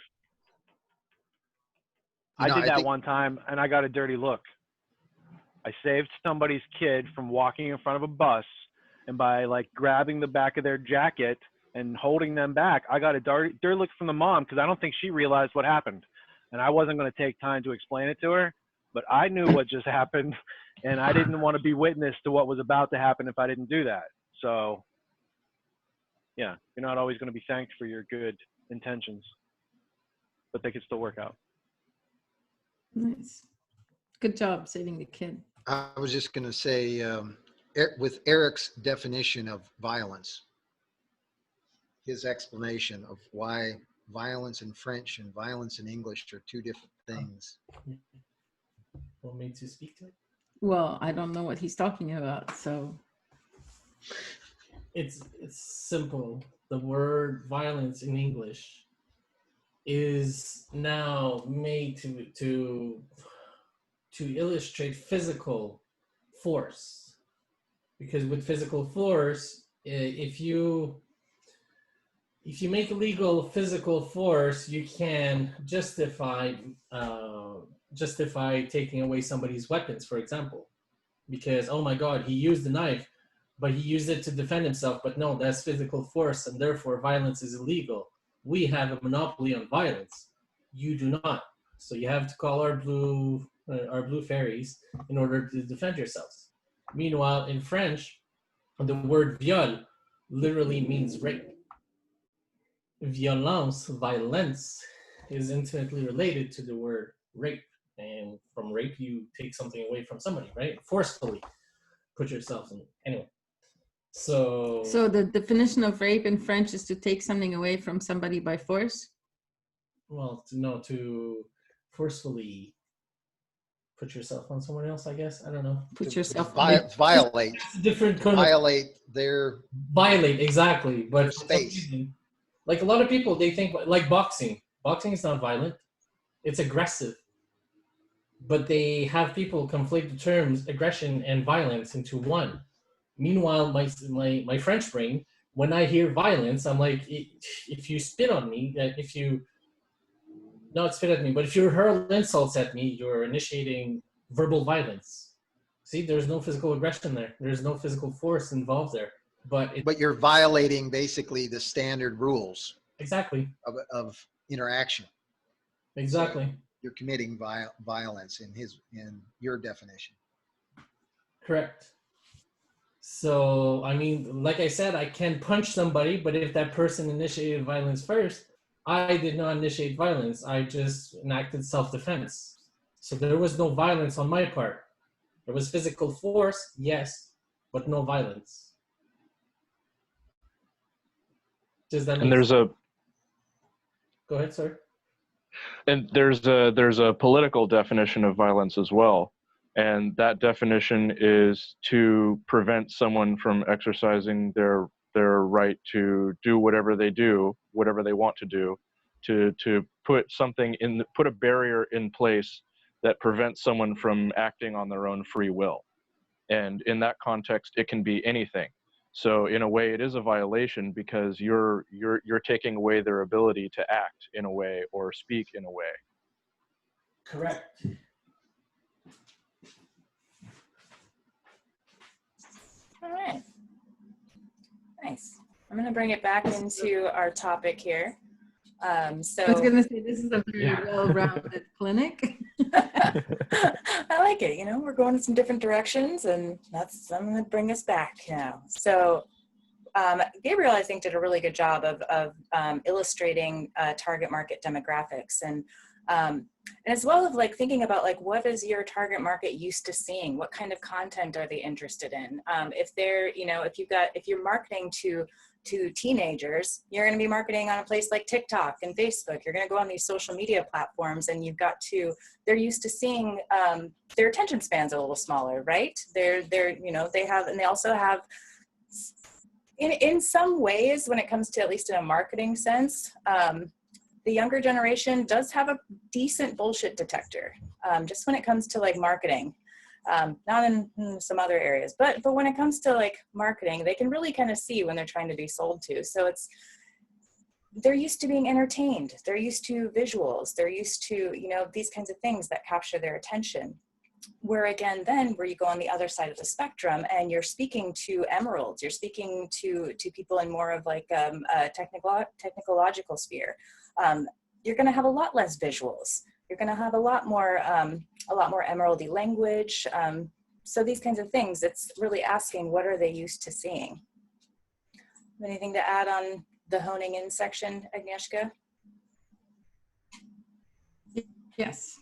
I did that one time and I got a dirty look. I saved somebody's kid from walking in front of a bus, and by like grabbing the back of their jacket and holding them back, I got a dirty look from the mom because I don't think she realized what happened. And I wasn't going to take time to explain it to her, but I knew what just happened, and I didn't want to be witness to what was about to happen if I didn't do that. So, yeah, you're not always going to be thanked for your good intentions, but they can still work out. Nice. Good job saving the kid. I was just going to say, with Eric's definition of violence, his explanation of why violence in French and violence in English are two different things. Want me to speak to it? Well, I don't know what he's talking about, so. It's simple. The word violence in English is now made to illustrate physical force, because with physical force, if you make illegal physical force, you can justify taking away somebody's weapons, for example, because, oh my God, he used the knife, but he used it to defend himself. But no, that's physical force, and therefore violence is illegal. We have a monopoly on violence. You do not. So you have to call our blue fairies in order to defend yourselves. Meanwhile, in French, the word viol literally means rape. Violence, violence, is intimately related to the word rape. And from rape, you take something away from somebody, right? Forcefully put yourself in. Anyway, so the definition of rape in French is to take something away from somebody by force? Well, to forcefully put yourself on someone else, I guess. I don't know. Put yourself violate. It's a different violate violate, exactly. But space. Like a lot of people, they think like boxing. Boxing is not violent. It's aggressive. But they have people conflate the terms aggression and violence into one. Meanwhile, my French brain, when I hear violence, I'm like, if you spit on me, not spit at me, but if you hurl insults at me, you're initiating verbal violence. See, there's no physical aggression there. There's no physical force involved there. But you're violating basically the standard rules. Exactly. Of interaction. Exactly. So you're committing violence in your definition. Correct. So, I mean, like I said, I can punch somebody, but if that person initiated violence first, I did not initiate violence. I just enacted self-defense. So there was no violence on my part. There was physical force, yes, but no violence. Does that make sense? Go ahead, sir. And there's a political definition of violence as well. And that definition is to prevent someone from exercising their right to do whatever they want to do, to put something put a barrier in place that prevents someone from acting on their own free will. And in that context, it can be anything. So in a way, it is a violation because you're taking away their ability to act in a way or speak in a way. Correct. All right. Nice. I'm going to bring it back into our topic here. I was going to say, this is a very well-rounded clinic. I like it. You know, we're going in some different directions, and I'm going to bring us back now. So Gabriel, I think, did a really good job of illustrating target market demographics, and as well as like thinking about like, what is your target market used to seeing? What kind of content are they interested in? If they're, you know, if you're marketing to teenagers, you're going to be marketing on a place like TikTok and Facebook. You're going to go on these social media platforms, and they're used to seeing, their attention span's a little smaller, right? You know, they also have, in some ways, when it comes to, at least in a marketing sense, the younger generation does have a decent bullshit detector, just when it comes to like marketing. Not in some other areas, but when it comes to like marketing, they can really kind of see when they're trying to be sold to. So they're used to being entertained. They're used to visuals. They're used to, you know, these kinds of things that capture their attention. Where again, then where you go on the other side of the spectrum and you're speaking to emeralds, you're speaking to people in more of like a technological sphere. You're going to have a lot less visuals. You're going to have a lot more emeraldy language. So these kinds of things, it's really asking, what are they used to seeing? Anything to add on the honing in section, Agnieszka? Yes.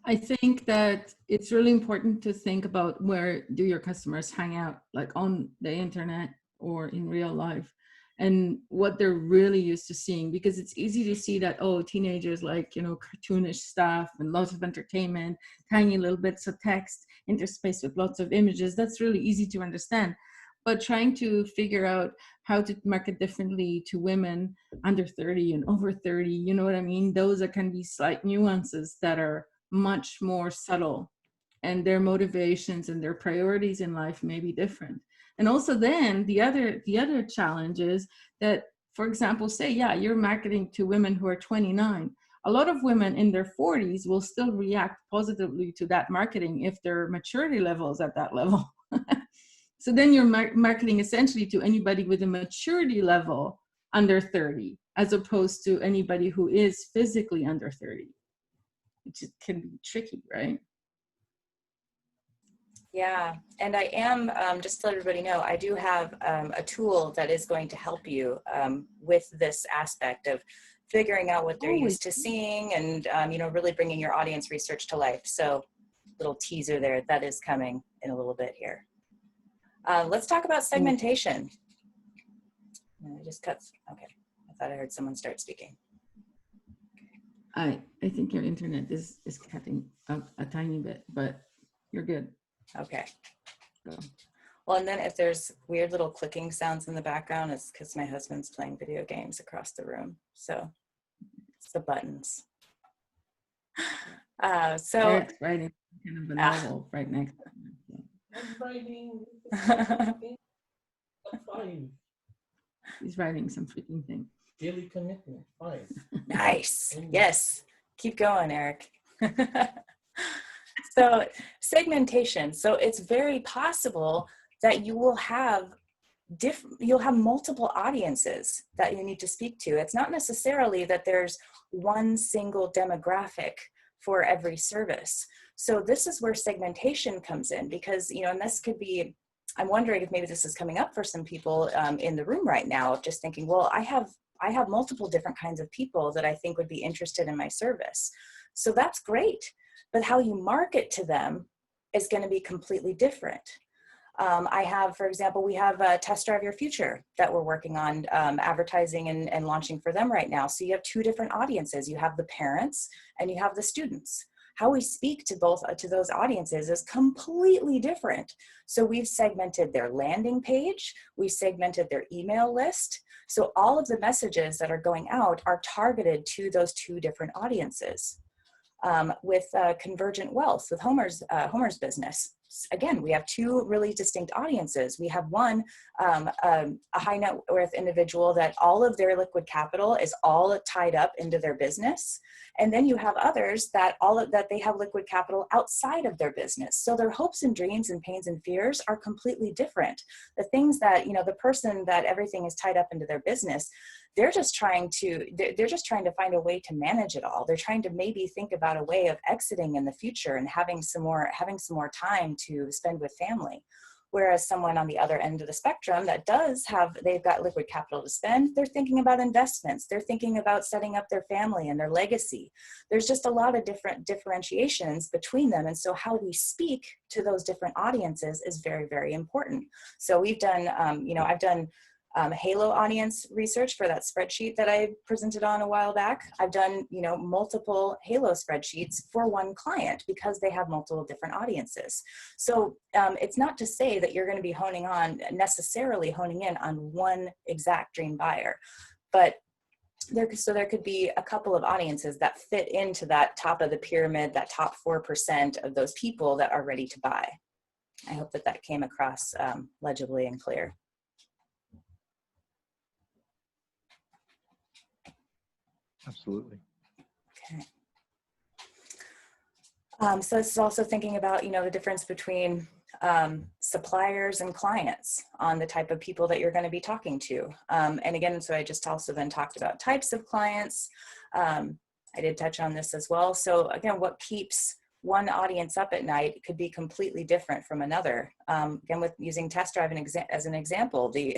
I think that it's really important to think about, where do your customers hang out, like on the internet or in real life, and what they're really used to seeing, because it's easy to see that, oh, teenagers like, you know, cartoonish stuff and lots of entertainment, tiny little bits of text interspaced with lots of images. That's really easy to understand. But trying to figure out how to market differently to women under 30 and over 30, you know what I mean? Those can be slight nuances that are much more subtle, and their motivations and their priorities in life may be different. And also then the other challenge is that, for example, say, yeah, you're marketing to women who are 29. A lot of women in their 40s will still react positively to that marketing if their maturity level is at that level. So then you're marketing essentially to anybody with a maturity level under 30, as opposed to anybody who is physically under 30, which can be tricky, right? Yeah, and I am, just to let everybody know, I do have a tool that is going to help you with this aspect of figuring out what they're used to seeing, and you know, really bringing your audience research to life. So little teaser there, that is coming in a little bit here. Let's talk about segmentation. I just cut, okay. I thought I heard someone start speaking. I think your internet is cutting out a tiny bit, but you're good. Okay. Well, and then if there's weird little clicking sounds in the background, it's because my husband's playing video games across the room. So it's the buttons. So Eric's writing kind of a novel right next to him. I'm writing. Fine. He's writing some freaking thing. Daily commitment. Fine. Nice. Yes. Keep going, Eric. So segmentation. So it's very possible that you will have multiple audiences that you need to speak to. It's not necessarily that there's one single demographic for every service. So this is where segmentation comes in, because, you know, and this could be, I'm wondering if maybe this is coming up for some people in the room right now, of just thinking, well, I have multiple different kinds of people that I think would be interested in my service. So that's great. But how you market to them is going to be completely different. I have, for example, we have a Test Drive Your Future that we're working on advertising and launching for them right now. So you have two different audiences. You have the parents and you have the students. how we speak to both to those audiences is completely different. So we've segmented their landing page, we segmented their email list. So all of the messages that are going out are targeted to those two different audiences. With Convergent Wealth, with Homer's business, again, we have two really distinct audiences. We have one, a high net worth individual that all of their liquid capital is all tied up into their business. And then you have others that they have liquid capital outside of their business. So their hopes and dreams and pains and fears are completely different. The things that, the person that everything is tied up into their business, they're just trying to find a way to manage it all. They're trying to maybe think about a way of exiting in the future and having some more time to spend with family. Whereas someone on the other end of the spectrum that they've got liquid capital to spend, they're thinking about investments. They're thinking about setting up their family and their legacy. There's just a lot of different differentiations between them. And so how we speak to those different audiences is very, very important. So we've done, I've done Halo audience research for that spreadsheet that I presented on a while back. I've done, multiple Halo spreadsheets for one client because they have multiple different audiences. So it's not to say that you're going to be necessarily honing in on one exact dream buyer, but there could be a couple of audiences that fit into that top of the pyramid, that top 4% of those people that are ready to buy. I hope that came across legibly and clear. Absolutely. Okay. So this is also thinking about, the difference between suppliers and clients on the type of people that you're going to be talking to. And again, so I just also then talked about types of clients. I did touch on this as well. So again, what keeps one audience up at night could be completely different from another. Again, with using test drive as an example, the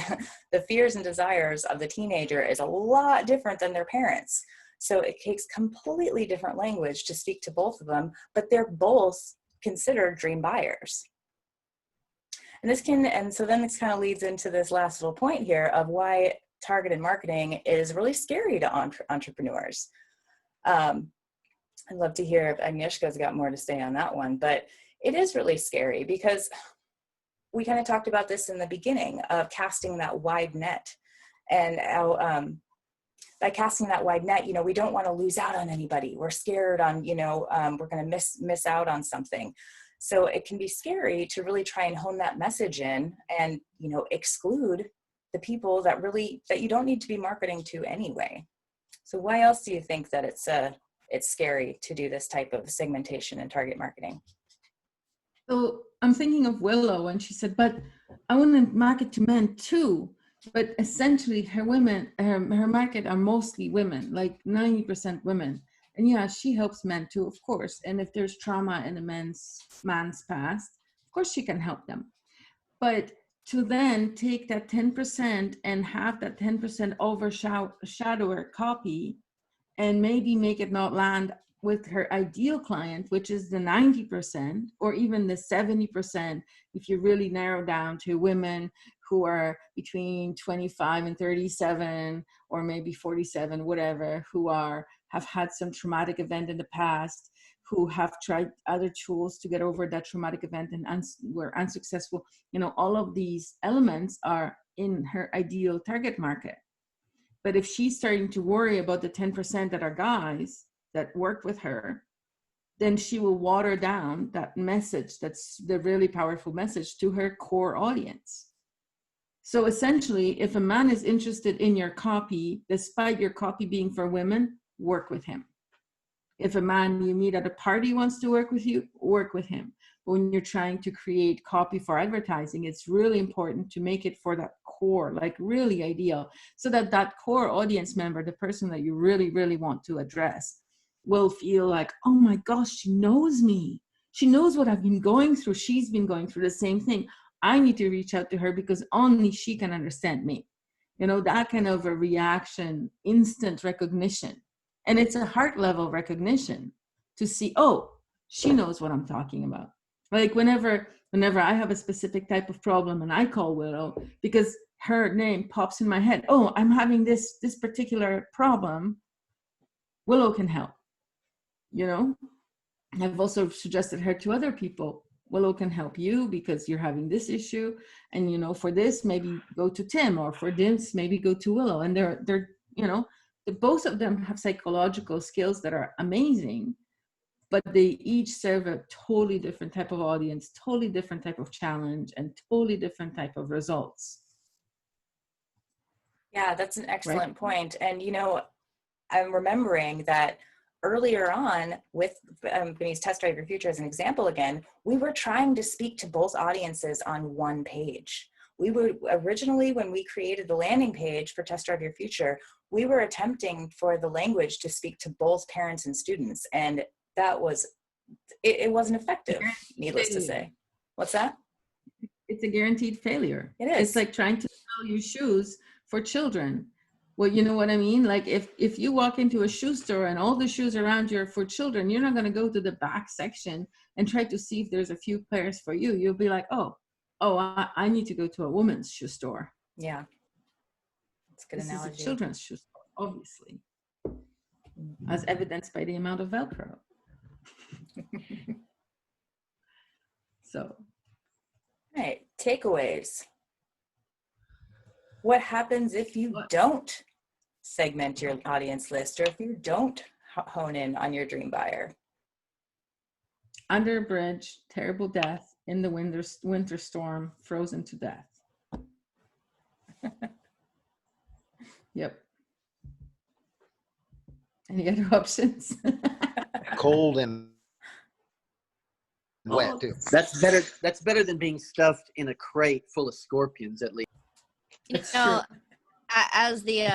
fears and desires of the teenager is a lot different than their parents. So it takes completely different language to speak to both of them, but they're both considered dream buyers. And so then this kind of leads into this last little point here of why targeted marketing is really scary to entrepreneurs. I'd love to hear if Agnieszka's got more to say on that one, but it is really scary because we kind of talked about this in the beginning of casting that wide net, and how by casting that wide net, we don't want to lose out on anybody. We're scared on, we're going to miss out on something. So it can be scary to really try and hone that message in and, exclude the people that you don't need to be marketing to anyway. So why else do you think that it's scary to do this type of segmentation and target marketing? So I'm thinking of Willow, and she said, but I want to market to men too. But essentially her market are mostly women, like 90% women. And yeah, she helps men too, of course. And if there's trauma in a man's past, of course she can help them. But to then take that 10% and have that 10% overshadow her copy and maybe make it not land with her ideal client, which is the 90% or even the 70%, if you really narrow down to women who are between 25 and 37 or maybe 47, whatever, who have had some traumatic event in the past, who have tried other tools to get over that traumatic event and were unsuccessful. All of these elements are in her ideal target market. But if she's starting to worry about the 10% that are guys that work with her, then she will water down that message, that's the really powerful message, to her core audience. So essentially, if a man is interested in your copy, despite your copy being for women, work with him. If a man you meet at a party wants to work with you, work with him. But when you're trying to create copy for advertising, it's really important to make it for that core, like really ideal, so that that core audience member, the person that you really, really want to address, will feel like, oh my gosh, she knows me. She knows what I've been going through. She's been going through the same thing. I need to reach out to her because only she can understand me. That kind of a reaction, instant recognition. And it's a heart level recognition to see, oh, she knows what I'm talking about. Like whenever I have a specific type of problem and I call Willow because her name pops in my head, oh, I'm having this particular problem, Willow can help, I've also suggested her to other people. Willow can help you because you're having this issue, and you know, for this maybe go to Tim, or for this maybe go to Willow. And they're you know, both of them have psychological skills that are amazing, but they each serve a totally different type of audience, totally different type of challenge, and totally different type of results. Yeah, that's an excellent point. And, you know, I'm remembering that earlier on with, I'm going to use Test Drive Your Future as an example again, we were trying to speak to both audiences on one page. We were originally, when we created the landing page for Test Drive Your Future, we were attempting for the language to speak to both parents and students. And that was, it wasn't effective, needless to say. What's that? It's a guaranteed failure. It is. It's like trying to sell you shoes for children. Well, you know what I mean? Like if you walk into a shoe store and all the shoes around you are for children, you're not going to go to the back section and try to see if there's a few pairs for you. You'll be like, oh, I need to go to a woman's shoe store. Yeah. That's a good analogy. This is a children's shoe store, obviously, as evidenced by the amount of Velcro. So. All right, takeaways. What happens if you don't segment your audience list, or if you don't hone in on your dream buyer? Under a bridge, terrible death, in the winter storm, frozen to death. Yep. Any other options? Cold and wet too. That's better. That's better than being stuffed in a crate full of scorpions, at least. You know, as the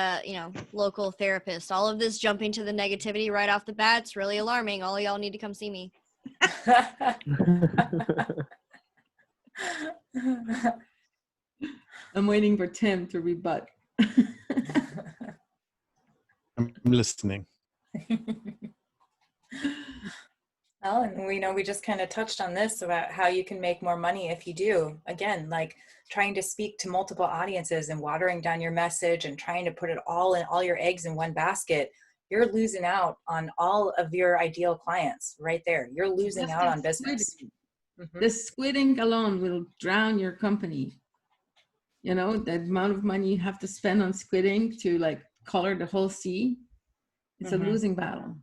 local therapist, all of this jumping to the negativity right off the bat, it's really alarming. All of y'all need to come see me. I'm waiting for Tim to rebut. I'm listening. Well, and we just kind of touched on this about how you can make more money if you do. Again, like trying to speak to multiple audiences and watering down your message and trying to put it all in, all your eggs in one basket, you're losing out on all of your ideal clients right there. You're losing out on business. The squid ink alone will drown your company. You know, the amount of money you have to spend on squid ink to like color the whole sea, it's a losing battle.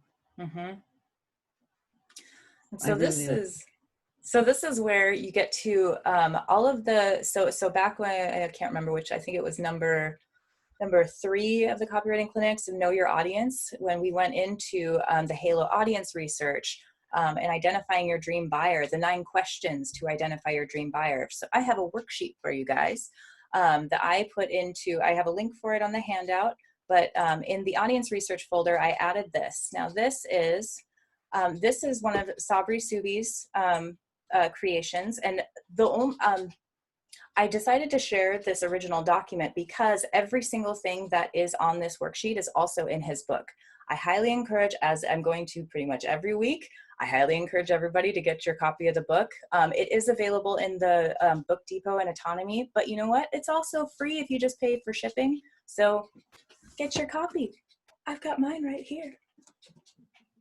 So this is where you get to all of the, so back when, I can't remember which, I think it was number 3 of the copywriting clinics, and know your audience, when we went into the Halo audience research and identifying your dream buyer, the 9 questions to identify your dream buyer. So I have a worksheet for you guys that I put into, I have a link for it on the handout, but in the audience research folder, I added this. Now this is one of Sabri Subi's creations, and I decided to share this original document because every single thing that is on this worksheet is also in his book. I highly encourage, as I'm going to pretty much every week, I highly encourage everybody to get your copy of the book. It is available in the Book Depot and Autonomy, but you know what? It's also free if you just pay for shipping. So get your copy. I've got mine right here.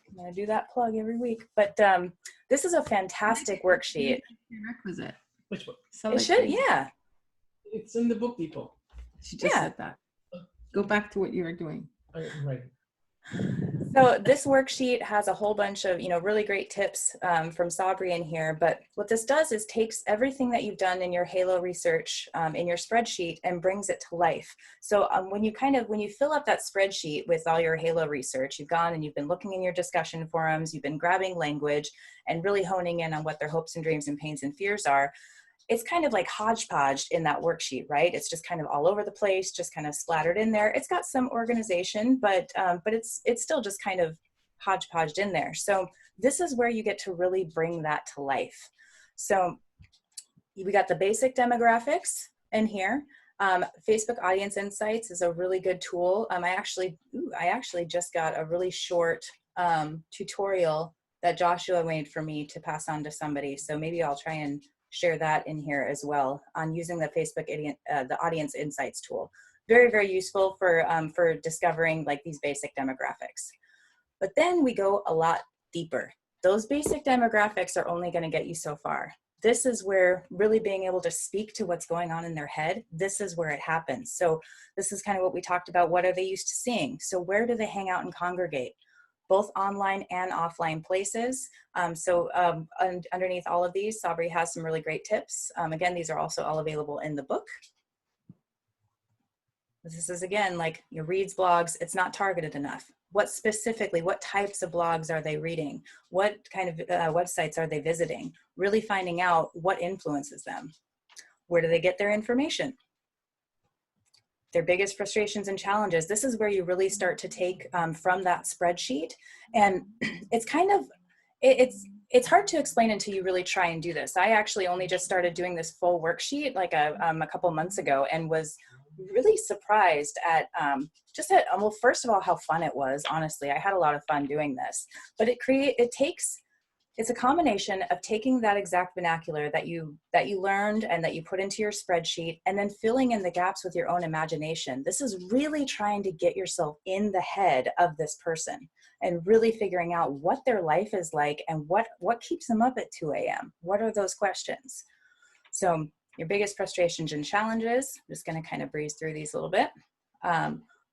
I'm going to do that plug every week, but this is a fantastic worksheet. Requisite. Which one? It should, yeah. It's in the Book Depot. She just said that. Go back to what you were doing. Right. So this worksheet has a whole bunch of, really great tips from Sabri in here. But what this does is takes everything that you've done in your Halo research in your spreadsheet and brings it to life. So when you fill up that spreadsheet with all your Halo research, you've gone and you've been looking in your discussion forums, you've been grabbing language and really honing in on what their hopes and dreams and pains and fears are. It's kind of like hodgepodged in that worksheet, right? It's just kind of all over the place, just kind of splattered in there. It's got some organization, but it's still just kind of hodgepodged in there. So this is where you get to really bring that to life. So we got the basic demographics in here. Facebook Audience Insights is a really good tool. I actually just got a really short tutorial that Joshua made for me to pass on to somebody. So maybe I'll try and share that in here as well on using the Facebook the Audience Insights tool. Very, very useful for discovering like these basic demographics. But then we go a lot deeper. those basic demographics are only going to get you so far. This is where really being able to speak to what's going on in their head, this is where it happens. So this is kind of what we talked about. What are they used to seeing? So where do they hang out and congregate? Both online and offline places. Underneath all of these, Sabri has some really great tips. Again, these are also all available in the book. This is, again, like your reads blogs, it's not targeted enough. What specifically, what types of blogs are they reading? What kind of websites are they visiting? Really finding out what influences them. Where do they get their information? Their biggest frustrations and challenges. This is where you really start to take from that spreadsheet. And it's kind of, it's hard to explain until you really try and do this. I actually only just started doing this full worksheet like a couple months ago, and was really surprised at well, first of all, how fun it was. Honestly, I had a lot of fun doing this, but it's a combination of taking that exact vernacular that you learned and that you put into your spreadsheet, and then filling in the gaps with your own imagination. This is really trying to get yourself in the head of this person and really figuring out what their life is like and what keeps them up at 2 a.m. What are those questions? So your biggest frustrations and challenges, I'm just going to kind of breeze through these a little bit.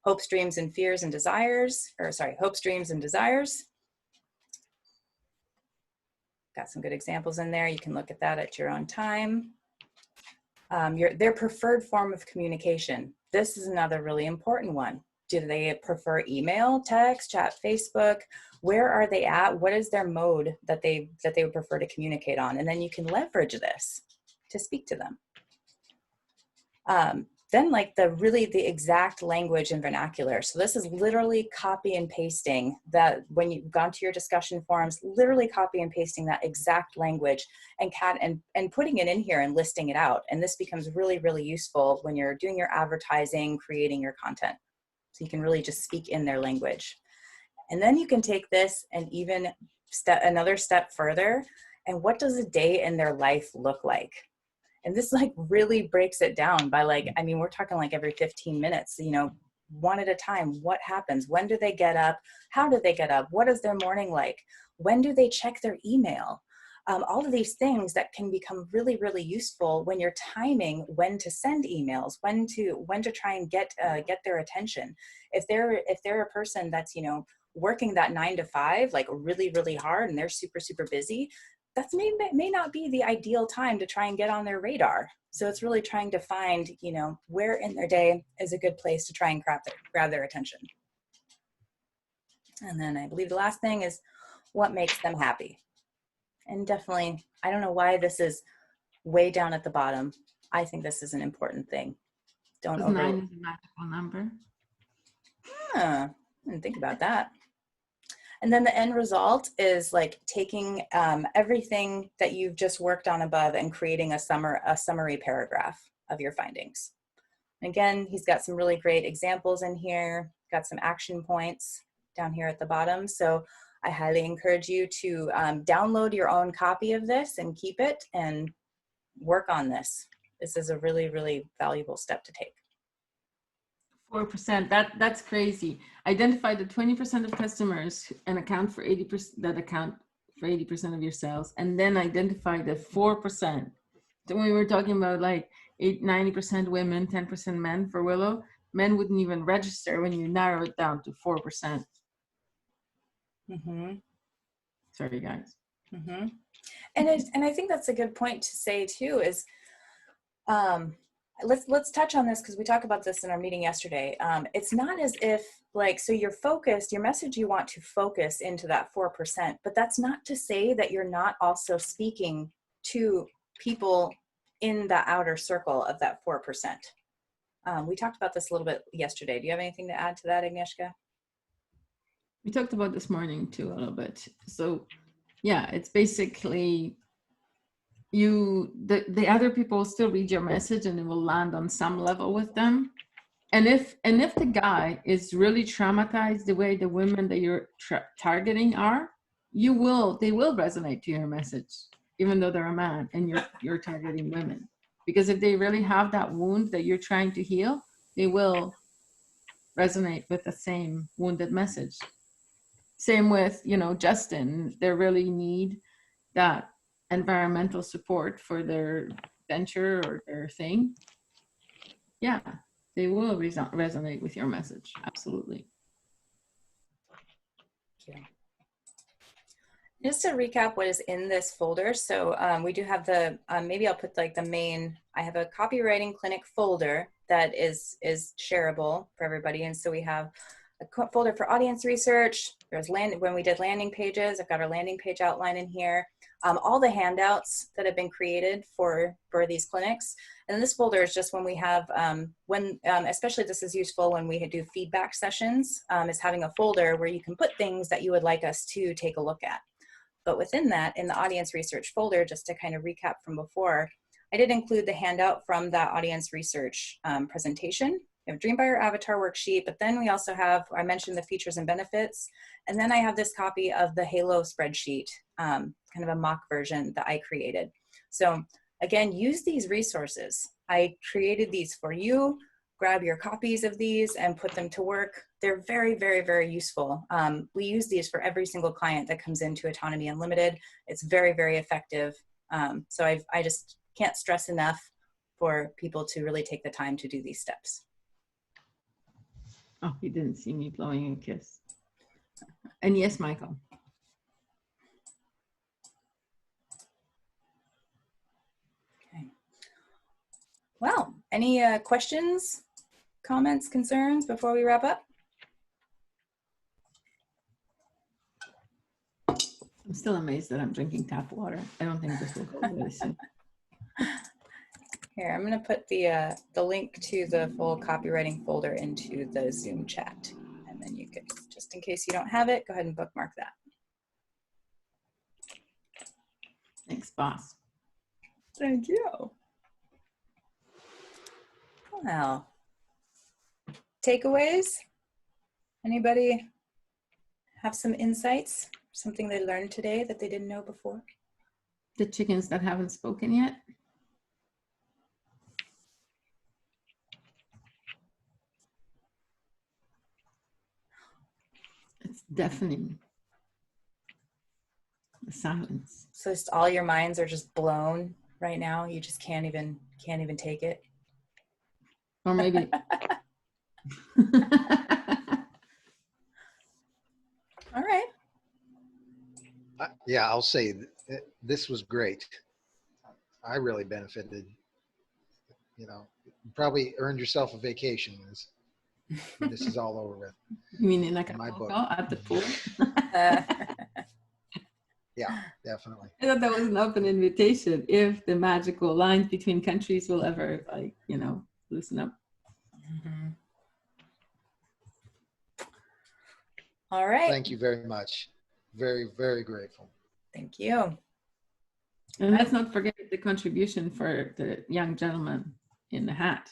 Hopes, dreams, and fears and desires, hopes, dreams, and desires. Got some good examples in there. You can look at that at your own time. Their preferred form of communication. This is another really important one. Do they prefer email, text, chat, Facebook? Where are they at? What is their mode that they would prefer to communicate on? And then you can leverage this to speak to them. Then like the exact language and vernacular. So this is literally copy and pasting that when you've gone to your discussion forums, literally copy and pasting that exact language and putting it in here and listing it out. And this becomes really, really useful when you're doing your advertising, creating your content. So you can really just speak in their language. And then you can take this and even another step further. And what does a day in their life look like? And this like really breaks it down by we're talking like every 15 minutes, one at a time. What happens? When do they get up? How do they get up? What is their morning like? When do they check their email? All of these things that can become really, really useful when you're timing when to send emails, when to try and get their attention. If they're a person that's, working that 9 to 5, like really, really hard, and they're super, super busy, that may not be the ideal time to try and get on their radar. So it's really trying to find, where in their day is a good place to try and grab their attention. And then I believe the last thing is what makes them happy. And definitely, I don't know why this is way down at the bottom. I think this is an important thing. Don't over. 9 is a magical number. I didn't think about that. And then the end result is like taking everything that you've just worked on above and creating a summary paragraph of your findings. Again, he's got some really great examples in here, got some action points down here at the bottom. So I highly encourage you to download your own copy of this and keep it and work on this. This is a really, really valuable step to take. 4%, that's crazy. Identify the 20% of customers and account for 80% of your sales, and then identify the 4%. So when we were talking about like 90% women, 10% men for Willow, men wouldn't even register when you narrow it down to 4%. Mm-hmm. Sorry, guys. Mm-hmm. And I think that's a good point to say too. Is let's touch on this because we talked about this in our meeting yesterday. It's not as if so you're focused, your message, you want to focus into that 4%, but that's not to say that you're not also speaking to people in the outer circle of that 4%. We talked about this a little bit yesterday. Do you have anything to add to that, Agnieszka? We talked about this morning too a little bit. So yeah, it's basically the other people still read your message and it will land on some level with them. And if the guy is really traumatized the way the women that you're targeting are, they will resonate to your message, even though they're a man and you're targeting women. Because if they really have that wound that you're trying to heal, they will resonate with the same wounded message. Same with, you know, Justin, they really need that environmental support for their venture or their thing. Yeah, they will resonate with your message. Absolutely. Thank you. Just to recap what is in this folder. So we do have the, maybe I'll put like the main, I have a Copywriting Clinic folder that is shareable for everybody. And so we have a folder for audience research. There's when we did landing pages, I've got our landing page outline in here. All the handouts that have been created for these clinics. And this folder is just when we have, especially this is useful when we do feedback sessions, is having a folder where you can put things that you would like us to take a look at. But within that, in the audience research folder, just to kind of recap from before, I did include the handout from that audience research presentation. We have a Dream Buyer Avatar worksheet, but then we also have, I mentioned the features and benefits, and then I have this copy of the Halo spreadsheet, kind of a mock version that I created. So again, use these resources. I created these for you. Grab your copies of these and put them to work. They're very, very, very useful. We use these for every single client that comes into Autonomy Unlimited. It's very, very effective. So I just can't stress enough for people to really take the time to do these steps. Oh, he didn't see me blowing a kiss. And yes, Michael. Okay. Well, any questions, comments, concerns before we wrap up? I'm still amazed that I'm drinking tap water. I don't think this will go really soon. Here, I'm going to put the link to the full copywriting folder into the Zoom chat. And then you could, just in case you don't have it, go ahead and bookmark that. Thanks, boss. Thank you. Well, takeaways? Anybody have some insights? Something they learned today that they didn't know before? The chickens that haven't spoken yet. It's deafening. The silence. So just all your minds are just blown right now. You just can't even take it. Or maybe. All right. Yeah, I'll say this was great. I really benefited. You know, you probably earned yourself a vacation when this is all over with. You mean in my book at the pool? Yeah, definitely. I thought that was an open invitation if the magical lines between countries will ever, like, you know, loosen up. Mm-hmm. All right. Thank you very much. Very, very grateful. Thank you. And let's not forget the contribution for the young gentleman in the hat.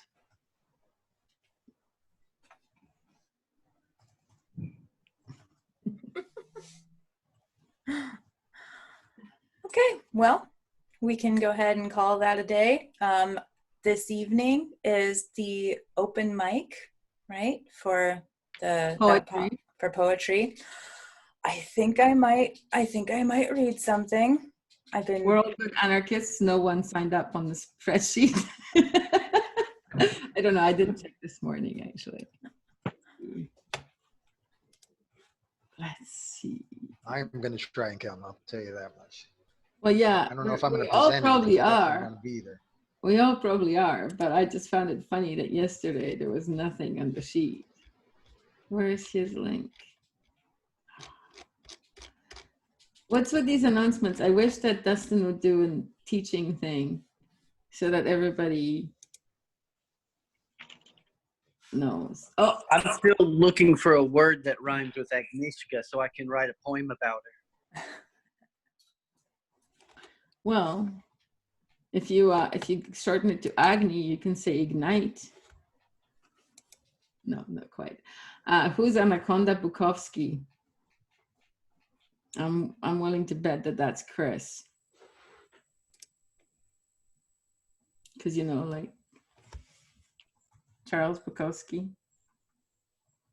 Okay, well, we can go ahead and call that a day. This evening is the open mic, right? For the Poetry. For poetry. I think I might read something. We're all good anarchists. No one signed up on the spreadsheet. I don't know. I didn't check this morning, actually. Let's see. I'm going to try and come. I'll tell you that much. Well, yeah. I don't know if I'm going to all present probably it, but I'm are. going to be there. We all probably are, but I just found it funny that yesterday there was nothing on the sheet. Where is his link? What's with these announcements? I wish that Dustin would do a teaching thing so that everybody knows. Oh, I'm still looking for a word that rhymes with Agnieszka so I can write a poem about her. Well, if you shorten it to Agni, you can say ignite. No, not quite. Who's Anaconda Bukowski? I'm willing to bet that that's Chris. Because, you know, like Charles Bukowski,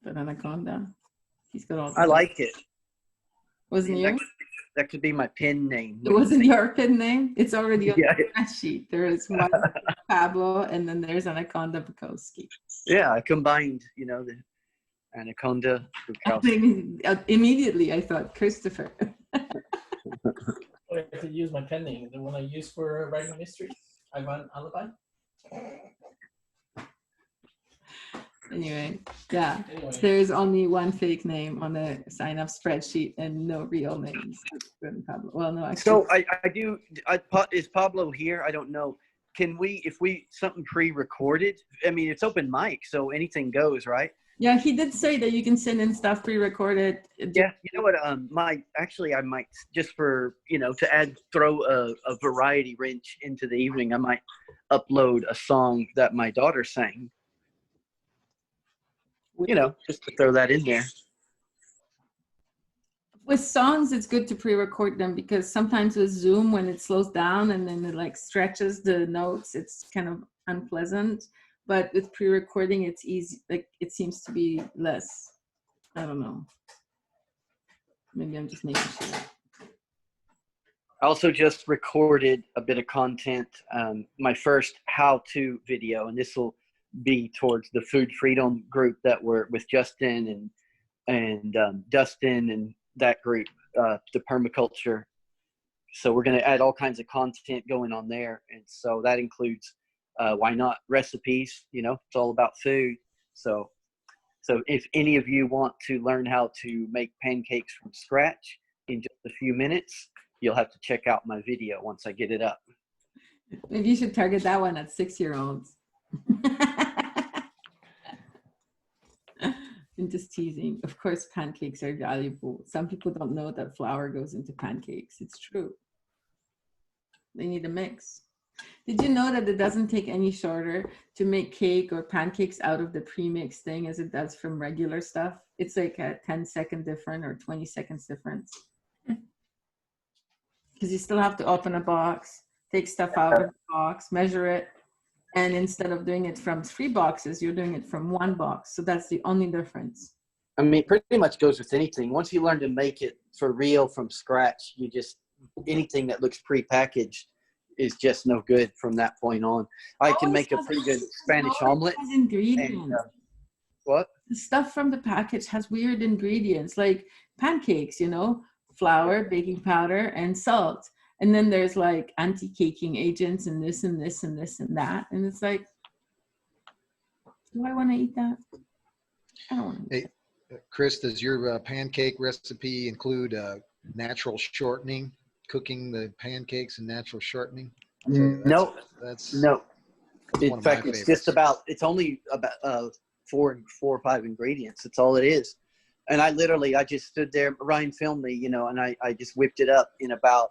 but Anaconda. He's got all. I like it. Wasn't you? That could be my pen name. It wasn't your pin name? It's already on Yeah. the spreadsheet. There is one Pablo, and then there's Anaconda Bukowski. Yeah, I combined, the Anaconda Bukowski. Immediately, I thought Christopher. I have to use my pen name, the one I use for writing mysteries. Ivan Alibi. Anyway, yeah. Anyway. There's only one fake name on the sign-up spreadsheet and no real names. Pablo. Well, no, actually. So is Pablo here? I don't know. Can we, if something pre-recorded, I mean, it's open mic, so anything goes, right? Yeah, he did say that you can send in stuff pre-recorded. Yeah, you know what? I might just for to throw a variety wrench into the evening. I might upload a song that my daughter sang. Just to throw that in there. With songs, it's good to pre-record them because sometimes with Zoom, when it slows down and then it like stretches the notes, it's kind of unpleasant. But with pre-recording, it's easy. Like it seems to be less. I don't know. Maybe I'm just making sure. I also just recorded a bit of content, my first how-to video, and this will be towards the food freedom group that we're with Justin and Dustin and that group, the permaculture. So we're going to add all kinds of content going on there. And so that includes why not recipes, it's all about food. So if any of you want to learn how to make pancakes from scratch in just a few minutes, you'll have to check out my video once I get it up. Maybe you should target that one at 6-year-olds. I'm just teasing. Of course, pancakes are valuable. Some people don't know that flour goes into pancakes. It's true. They need a mix. Did you know that it doesn't take any shorter to make cake or pancakes out of the premix thing as it does from regular stuff? It's like a 10-second difference or 20 seconds difference. Because you still have to open a box, take stuff out of the box, measure it. And instead of doing it from 3 boxes, you're doing it from 1 box. So that's the only difference. I mean, pretty much goes with anything. Once you learn to make it for real from scratch, anything that looks prepackaged is just no good from that point on. I can make a pretty good Spanish omelet. Ingredients. And, what? The stuff from the package has weird ingredients, like pancakes, flour, baking powder, and salt. And then there's like anti-caking agents and this and this and this and that. And it's like, do I want to eat that? I don't want to eat that. Chris, does your pancake recipe include natural shortening, cooking the pancakes in natural shortening? No. No. In fact, it's only about 4 or 5 ingredients. That's all it is. And I just stood there, Ryan filmed me, and I just whipped it up in about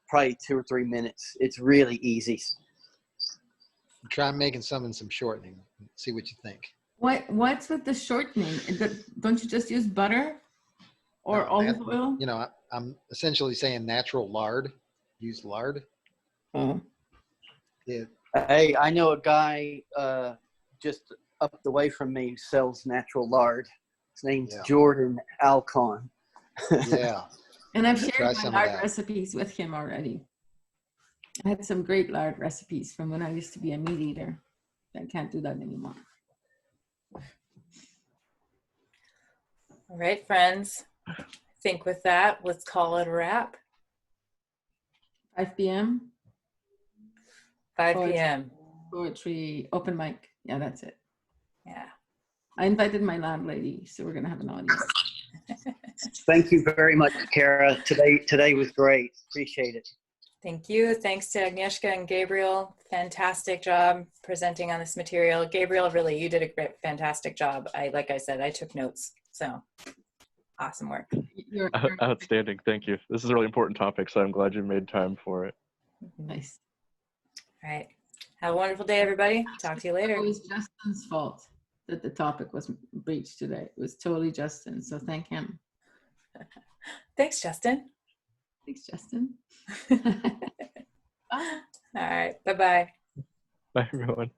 probably 2 or 3 minutes. It's really easy. Try making some shortening. See what you think. What's with the shortening? Don't you just use butter or olive oil? I'm essentially saying natural lard. Use lard. Oh. Yeah. Hey, I know a guy just up the way from me who sells natural lard. His name's Jordan Alcon. Yeah. And I've shared my lard recipes with him already. I had some great lard recipes from when I used to be a meat eater. I can't do that anymore. All right, friends. I think with that, let's call it a wrap. 5 p.m. 5 p.m. Poetry, open mic. Yeah, that's it. Yeah. I invited my landlady, so we're going to have an audience. Thank you very much, Kara. Today was great. Appreciate it. Thank you. Thanks to Agnieszka and Gabriel. Fantastic job presenting on this material. Gabriel, really, you did a fantastic job. Like I said, I took notes. So awesome work. You're Outstanding. Thank you. This is a really important topic, so I'm glad you made time for it. Nice. All right. Have a wonderful day, everybody. Talk to you later. It was Justin's fault that the topic was breached today. It was totally Justin, so thank him. Thanks, Justin. Thanks, Justin. Bye. All right. Bye-bye. Bye, everyone.